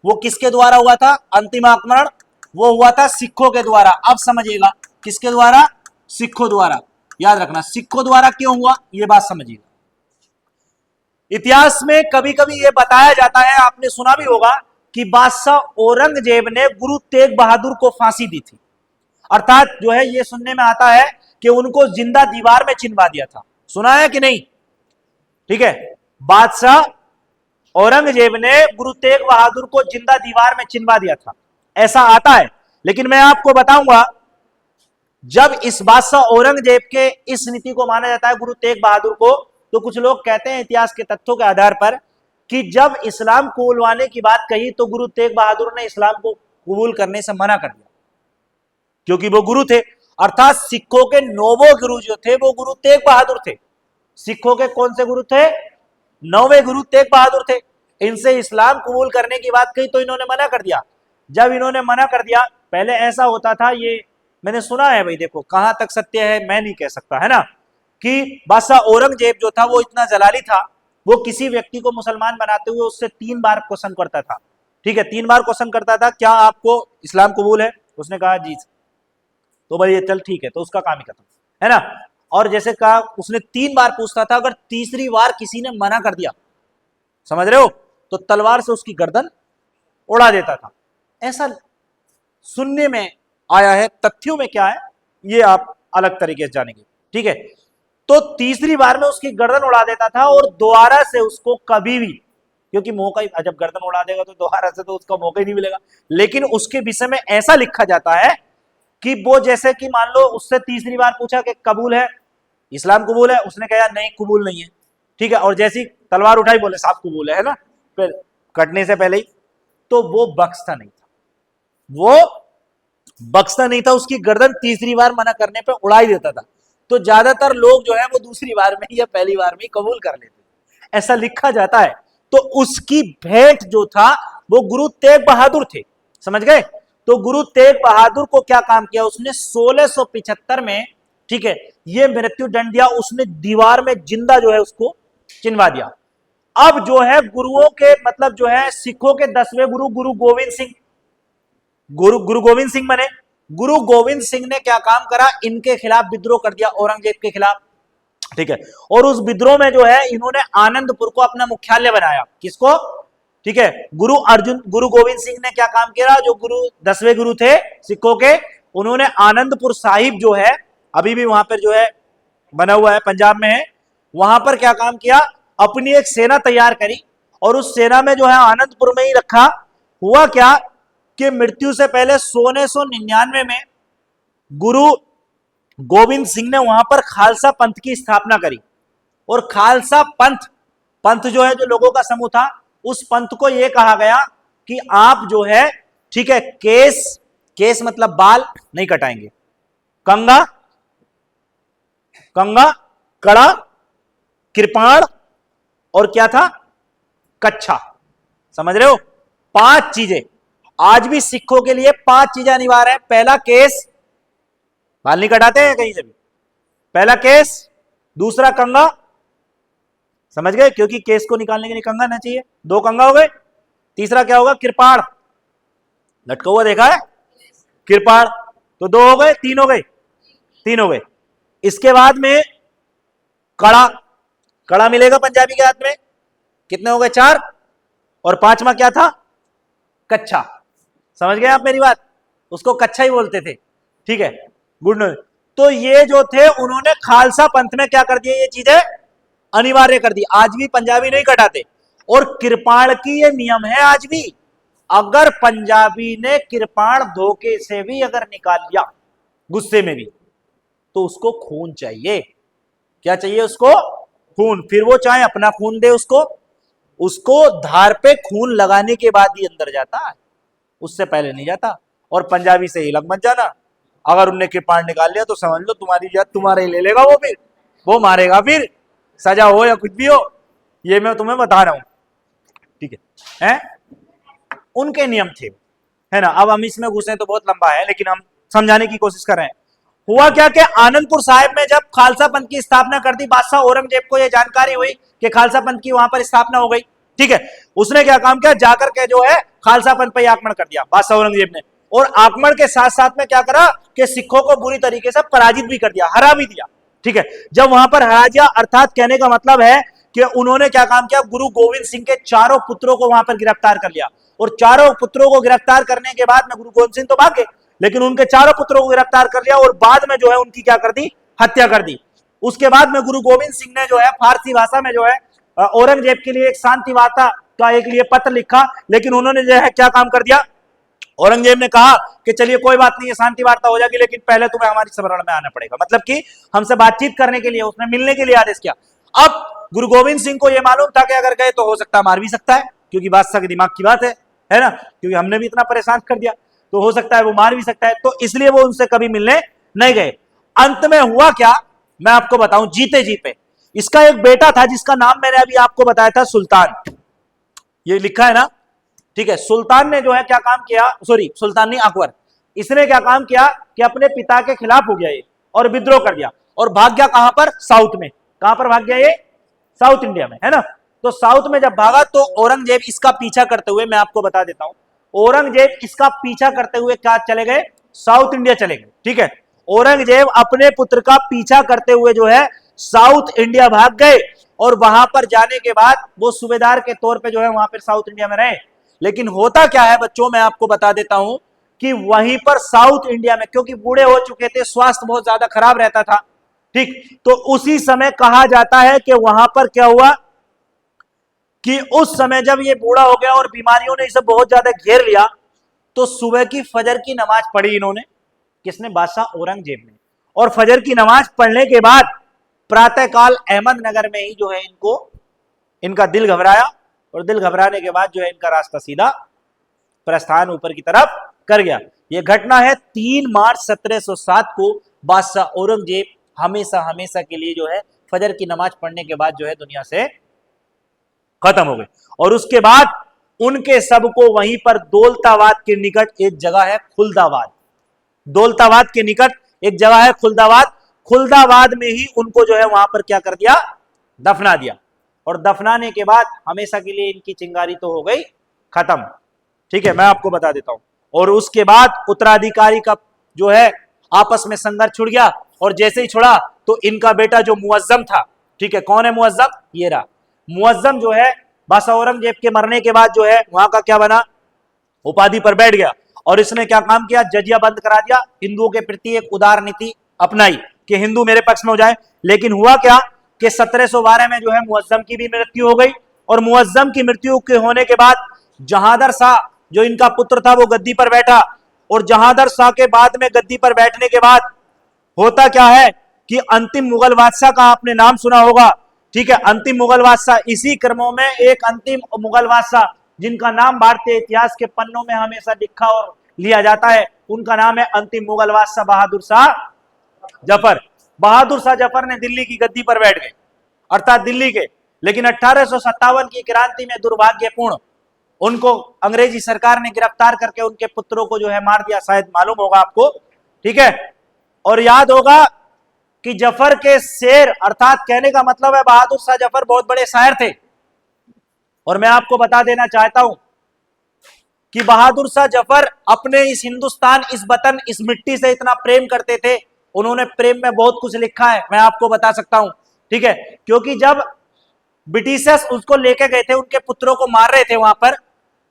वो किसके द्वारा हुआ था? अंतिम आक्रमण वो हुआ था सिखों के द्वारा। अब समझिएगा, किसके द्वारा? सिखों द्वारा। याद रखना, सिखों द्वारा क्यों हुआ, ये बात समझिएगा। इतिहास में कभी कभी ये बताया जाता है, आपने सुना भी होगा, कि बादशाह औरंगजेब ने गुरु तेग बहादुर को फांसी दी थी। अर्थात जो है ये सुनने में आता है कि उनको जिंदा दीवार में चिनवा दिया था। सुना है कि नहीं? ठीक है, बादशाह औरंगजेब ने गुरु तेग बहादुर को जिंदा दीवार में चिनवा दिया था, ऐसा आता है। लेकिन मैं आपको बताऊंगा, जब इस बादशाह औरंगजेब के इस नीति को माना जाता है गुरु तेग बहादुर को, तो कुछ लोग कहते हैं इतिहास के तथ्यों के आधार पर कि जब इस्लाम कबूलवाने की बात कही तो गुरु तेग बहादुर ने इस्लाम को कबूल करने से मना कर दिया, क्योंकि वो गुरु थे। अर्थात सिखों के नौवें गुरु जो थे वो गुरु तेग बहादुर थे। सिखों के कौन से गुरु थे? नौवें गुरु तेग बहादुर थे। इनसे इस्लाम कबूल करने की बात कही तो इन्होंने मना कर दिया। जब इन्होंने मना कर दिया, पहले ऐसा होता था, ये मैंने सुना है भाई, देखो कहां तक सत्य है मैं नहीं कह सकता, है ना, कि बादशाह औरंगजेब जो था वो इतना जलाली था, वो किसी व्यक्ति को मुसलमान बनाते हुए उससे 3 बार क्वेश्चन करता था। ठीक है, 3 बार क्वेश्चन करता था, क्या आपको इस्लाम कबूल है? उसने कहा जी, तो भाई ये चल ठीक है, तो उसका काम ही खत्म, है ना। और जैसे कहा, उसने 3 बार पूछता था, अगर तीसरी बार किसी ने मना कर दिया, समझ रहे हो, तो तलवार से उसकी गर्दन उड़ा देता था। ऐसा सुनने में आया है, तथ्यों में क्या है ये आप अलग तरीके से जानेंगे। ठीक है, तो तीसरी बार में उसकी गर्दन उड़ा देता था और दोबारा से उसको कभी भी, क्योंकि मौका ही, जब गर्दन उड़ा देगा तो दोबारा से तो उसका मौका ही नहीं मिलेगा। लेकिन उसके विषय में ऐसा लिखा जाता है कि वो जैसे कि मान लो उससे तीसरी बार पूछा कि कबूल है, इस्लाम कबूल है, उसने कहा नहीं कबूल नहीं है। ठीक है, और जैसी तलवार उठाई बोले साहब कबूल है ना, फिर कटने से पहले ही, तो वो बख्शता नहीं था, वो बख्शता नहीं था, उसकी गर्दन तीसरी बार मना करने पे उड़ा ही देता था। तो ज्यादातर लोग जो है वो दूसरी बार में या पहली बार में कबूल कर लेते, ऐसा लिखा जाता है। तो उसकी भेंट जो था वो गुरु तेग बहादुर थे, समझ गए। तो गुरु तेग बहादुर को क्या काम किया उसने 1675 में, ठीक है, ये मृत्यु दंड दिया, उसने दीवार में जिंदा जो है उसको चिनवा दिया। अब जो है गुरुओं के मतलब जो है सिखों के 10वें गुरु गुरु गोविंद सिंह, गुरु गोविंद सिंह बने। गुरु गोविंद सिंह ने क्या काम करा, इनके खिलाफ विद्रोह कर दिया, औरंगजेब के खिलाफ। ठीक है, और उस विद्रोह में जो है इन्होंने आनंदपुर को अपना मुख्यालय बनाया। किसको? ठीक है, गुरु गोविंद सिंह ने क्या काम किया, जो गुरु 10वें गुरु थे सिखों के, उन्होंने आनंदपुर साहिब जो है अभी भी वहां पर जो है बना हुआ है, पंजाब में है, वहां पर क्या काम किया, अपनी एक सेना तैयार करी और उस सेना में जो है आनंदपुर में ही रखा। हुआ क्या कि मृत्यु से पहले 1699 में गुरु गोविंद सिंह ने वहां पर खालसा पंथ की स्थापना करी। और खालसा पंथ जो है, जो लोगों का समूह था, उस पंथ को यह कहा गया कि आप जो है, ठीक है, केस मतलब बाल नहीं कटाएंगे, कंगा कड़ा कृपाण और क्या था, कच्छा, समझ रहे हो, 5 चीजें। आज भी सिखों के लिए 5 चीजें अनिवार्य है। पहला, केस, बाल नहीं कटाते हैं कहीं से भी, पहला केस, दूसरा कंगा, समझ गए, क्योंकि केस को निकालने के लिए कंगा ना चाहिए, 2 कंगा हो गए। तीसरा क्या होगा, कृपाण, लटका हुआ देखा है कृपाण, तो 2 हो गए, 3 हो गए, 3 हो गए। इसके बाद में कड़ा मिलेगा पंजाबी के हाथ में, कितने हो गए, 4। और 5वां क्या था, कच्छा, समझ गए आप मेरी बात, उसको कच्छा ही बोलते थे। ठीक है, गुड न्यूज। तो ये जो थे उन्होंने खालसा पंथ में क्या कर दिया, ये चीजें अनिवार्य कर दी। आज भी पंजाबी नहीं कटाते। और कृपाण की ये नियम है आज भी, अगर पंजाबी ने कृपाण धोखे से भी अगर निकाल लिया गुस्से में भी, तो उसको खून चाहिए। क्या चाहिए उसको, खून। फिर वो चाहे अपना खून दे उसको धार पे खून लगाने के बाद ही अंदर जाता है, उससे पहले नहीं जाता। और पंजाबी से ही लग मत जाना, अगर उनने कृपाण निकाल लिया तो समझ लो तुम्हारी जात तुम्हारे ही ले लेगा, वो फिर वो मारेगा, फिर सजा हो या कुछ भी हो, ये मैं तुम्हें बता रहा हूं। ठीक है, उनके नियम थे, है ना। अब हम इसमें घुसे तो बहुत लंबा है, लेकिन हम समझाने की कोशिश कर रहे हैं। हुआ क्या कि आनंदपुर साहिब में जब खालसा पंथ की स्थापना कर दी, बादशाह औरंगजेब को यह जानकारी हुई कि खालसा पंथ की वहां पर स्थापना हो गई। ठीक है, उसने क्या काम किया, जाकर के जो है खालसा पंथ पर आक्रमण कर दिया बादशाह औरंगजेब ने। और आक्रमण के साथ साथ में क्या करा कि सिखों को बुरी तरीके से पराजित भी कर दिया, हरा भी दिया। ठीक है, जब वहां पर हरा दिया, अर्थात कहने का मतलब है कि उन्होंने क्या काम किया, गुरु गोविंद सिंह के 4 पुत्रों को वहां पर गिरफ्तार कर लिया। और 4 पुत्रों को गिरफ्तार करने के बाद में गुरु गोविंद सिंह तो भाग गए, लेकिन उनके 4 पुत्रों को गिरफ्तार कर लिया और बाद में जो है उनकी क्या कर दी, हत्या कर दी। उसके बाद में गुरु गोविंद सिंह ने जो है फारसी भाषा में जो है औरंगजेब के लिए एक शांति वार्ता का एक लिए पत्र लिखा, लेकिन उन्होंने जो है क्या काम कर दिया, औरंगजेब ने कहा कि चलिए कोई बात नहीं है, शांति वार्ता हो जाएगी, लेकिन पहले तुम्हें हमारी शरण में आना पड़ेगा, मतलब कि हमसे बातचीत करने के लिए, उसने मिलने के लिए आदेश किया। अब गुरु गोविंद सिंह को यह मालूम था कि अगर गए तो हो सकता है मार भी सकता है, क्योंकि बादशाह के दिमाग की बात है ना, क्योंकि हमने भी इतना परेशान कर दिया, तो हो सकता है वो मार भी सकता है, तो इसलिए वो उनसे कभी मिलने नहीं गए। अंत में हुआ क्या, मैं आपको बताऊं, जीते जी पे इसका एक बेटा था जिसका नाम मैंने अभी आपको बताया था, सुल्तान, ये लिखा है ना, ठीक है। सुल्तान ने जो है क्या काम किया, सॉरी सुल्तान नहीं, अकबर, इसने क्या काम किया कि अपने पिता के खिलाफ हो गया ये और विद्रोह कर दिया और भाग गया कहां पर, साउथ में। कहां पर भाग गया ये, साउथ इंडिया में, है ना। तो साउथ में जब भागा तो औरंगजेब इसका पीछा करते हुए, मैं आपको बता देता हूं, औरंगजेब इसका पीछा करते हुए क्या चले गए, साउथ इंडिया चले गए, ठीक है। औरंगजेब अपने पुत्र का पीछा करते हुए जो है साउथ इंडिया भाग गए और वहां पर जाने के बाद वो सूबेदार के तौर पे जो है वहां पर साउथ इंडिया में रहे। लेकिन होता क्या है बच्चों, मैं आपको बता देता हूं कि वहीं पर साउथ इंडिया में, क्योंकि बूढ़े हो चुके थे, स्वास्थ्य बहुत ज्यादा खराब रहता था, ठीक, तो उसी समय कहा जाता है कि वहां पर क्या हुआ कि उस समय जब ये बूढ़ा हो गया और बीमारियों ने इसे बहुत ज्यादा घेर लिया, तो सुबह की फजर की नमाज पढ़ी इन्होंने, किसने, बादशाह औरंगजेब ने। और फजर की नमाज पढ़ने के बाद प्रातःकाल अहमदनगर में ही जो है इनका दिल घबराया और दिल घबराने के बाद जो है इनका रास्ता सीधा प्रस्थान ऊपर की तरफ कर गया। यह घटना है 3 मार्च 1707 को। बादशाह औरंगजेब हमेशा हमेशा के लिए जो है फजर की नमाज पढ़ने के बाद जो है दुनिया से खत्म हो गए। और उसके बाद उनके सबको वहीं पर दौलताबाद के निकट एक जगह है खुलदाबाद, दौलताबाद के निकट एक जगह है खुलदाबाद, खुलदाबाद में ही उनको जो है वहां पर क्या कर दिया, दफना दिया। और दफनाने के बाद हमेशा के लिए इनकी चिंगारी तो हो गई खत्म, ठीक है, मैं आपको बता देता हूं। और उसके बाद उत्तराधिकारी का जो है आपस में संघर्ष छुड़ गया, और जैसे ही छुड़ा तो इनका बेटा जो मुअज्जम था, ठीक है, कौन है मुअज्जम, ये रहा मुअज्जम, जो है बादशाह औरंगजेब के मरने के बाद जो है वहां का क्या बना, उपाधि पर बैठ गया। और इसने क्या काम किया, जजिया बंद करा दिया, हिंदुओं के प्रति एक उदार नीति अपनाई कि हिंदू मेरे पक्ष में हो जाए। लेकिन हुआ क्या कि 1712 में जो है मुअज्जम की भी मृत्यु हो गई, और मुअज्जम की मृत्यु के होने के बाद जहांदर शाह जो इनका पुत्र था वो गद्दी पर बैठा, और जहांदर शाह के बाद में गद्दी पर बैठने के बाद होता क्या है कि अंतिम मुगल बादशाह का आपने नाम सुना होगा, ठीक है, अंतिम मुगल बादशाह। इसी क्रमों में एक अंतिम मुगल बादशाह जिनका नाम भारतीय इतिहास के पन्नों में हमेशा लिखा और लिया जाता है, उनका नाम है अंतिम मुगल बादशाह बहादुर शाह जफर। बहादुर शाह जफर ने दिल्ली की गद्दी पर बैठ गए, अर्थात दिल्ली के। लेकिन 1857 की क्रांति में दुर्भाग्यपूर्ण उनको अंग्रेजी सरकार ने गिरफ्तार करके उनके पुत्रों को जो है मार दिया, शायद मालूम होगा आपको, ठीक है। और याद होगा कि जफर के शेर, अर्थात कहने का मतलब है बहादुर शाह जफर बहुत बड़े शायर थे। और मैं आपको बता देना चाहता हूं कि बहादुर शाह जफर अपने इस हिंदुस्तान, इस वतन, इस मिट्टी से इतना प्रेम करते थे, उन्होंने प्रेम में बहुत कुछ लिखा है, मैं आपको बता सकता हूं, ठीक है। क्योंकि जब ब्रिटिशर्स उसको लेके गए थे, उनके पुत्रों को मार रहे थे वहां पर,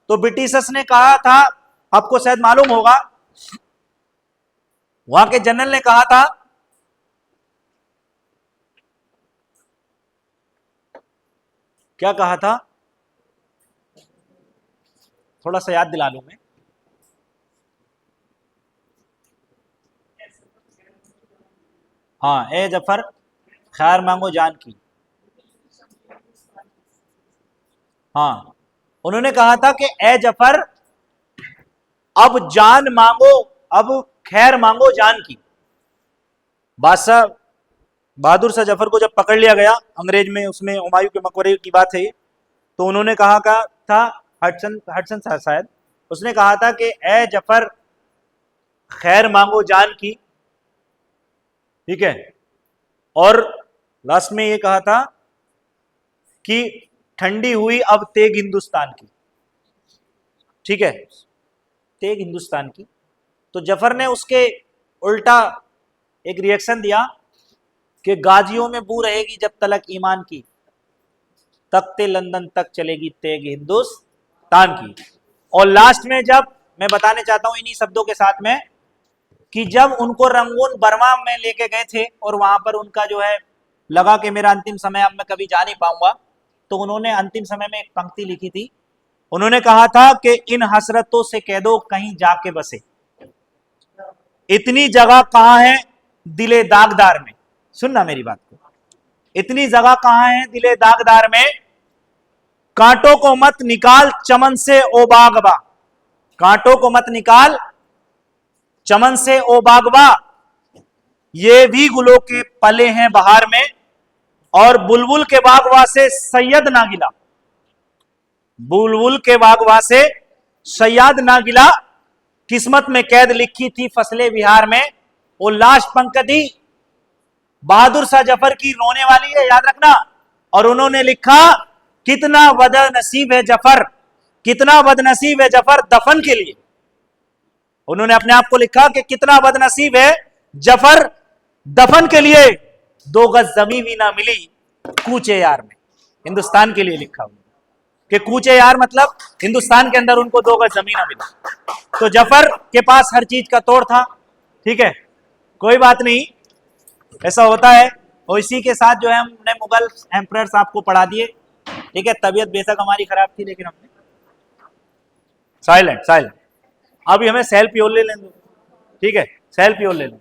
तो ब्रिटिशर्स ने कहा था, आपको शायद मालूम होगा, वहां के जनरल ने कहा था, क्या कहा था, थोड़ा सा याद दिला लूं मैं, हाँ, ए जफर खैर मांगो जान की, हाँ, उन्होंने कहा था कि ए जफर अब जान मांगो, अब खैर मांगो जान की। बादशाह बहादुर शाह जफर को जब पकड़ लिया गया अंग्रेज में, उसमें हुमायूं के मकबरे की बात है, तो उन्होंने कहा था, हडसन शायद, उसने कहा था कि ए जफर खैर मांगो जान की, ठीक है। और लास्ट में ये कहा था कि ठंडी हुई अब तेग हिंदुस्तान की, ठीक है, तेग हिंदुस्तान की। तो जफर ने उसके उल्टा एक रिएक्शन दिया कि गाजियों में बू रहेगी जब तलक ईमान की, तख्ते लंदन तक चलेगी तेग हिंदुस्तान की। और लास्ट में जब मैं बताने चाहता हूं इन्हीं शब्दों के साथ में कि जब उनको रंगून बर्मा में लेके गए थे और वहां पर उनका जो है लगा कि मेरा अंतिम समय अब मैं कभी जा नहीं पाऊंगा, तो उन्होंने अंतिम समय में एक पंक्ति लिखी थी, उन्होंने कहा था कि इन हसरतों से कह दो कहीं जाके बसे, इतनी जगह कहां है दिले दागदार में। सुनना मेरी बात को, इतनी जगह कहां है दिले दागदार में, कांटों को मत निकाल चमन से ओ बागबा, कांटों को मत निकाल चमन से ओ बागबा, ये भी गुलों के पले हैं बहार में, और बुलबुल के बागवा से सैयद ना गिला, बुलबुल के बागवा से सैयद ना गिला, किस्मत में कैद लिखी थी फसले बिहार में, वो लाश पंकदी बहादुर शाह जफर की रोने वाली है, याद रखना। और उन्होंने लिखा कितना बदनसीब है जफर, कितना बदनसीब है जफर दफन के लिए, उन्होंने अपने आप को लिखा कि कितना बदनसीब है जफर दफन के लिए, 2 गज जमीन भी ना मिली कूचे यार में। हिंदुस्तान के लिए लिखा हुआ कि कूचे यार मतलब हिंदुस्तान के अंदर उनको 2 गज जमीन ना मिला। तो जफर के पास हर चीज का तोड़ था, ठीक है, कोई बात नहीं, ऐसा होता है। और इसी के साथ जो है हमने मुगल एम्परर्स आपको पढ़ा दिए, ठीक है। तबीयत बेशक हमारी खराब थी लेकिन हमने साइलेंट। अभी हमें सेल्फ प्योर ले लें, ठीक है, सेल्फ प्योर ले लें।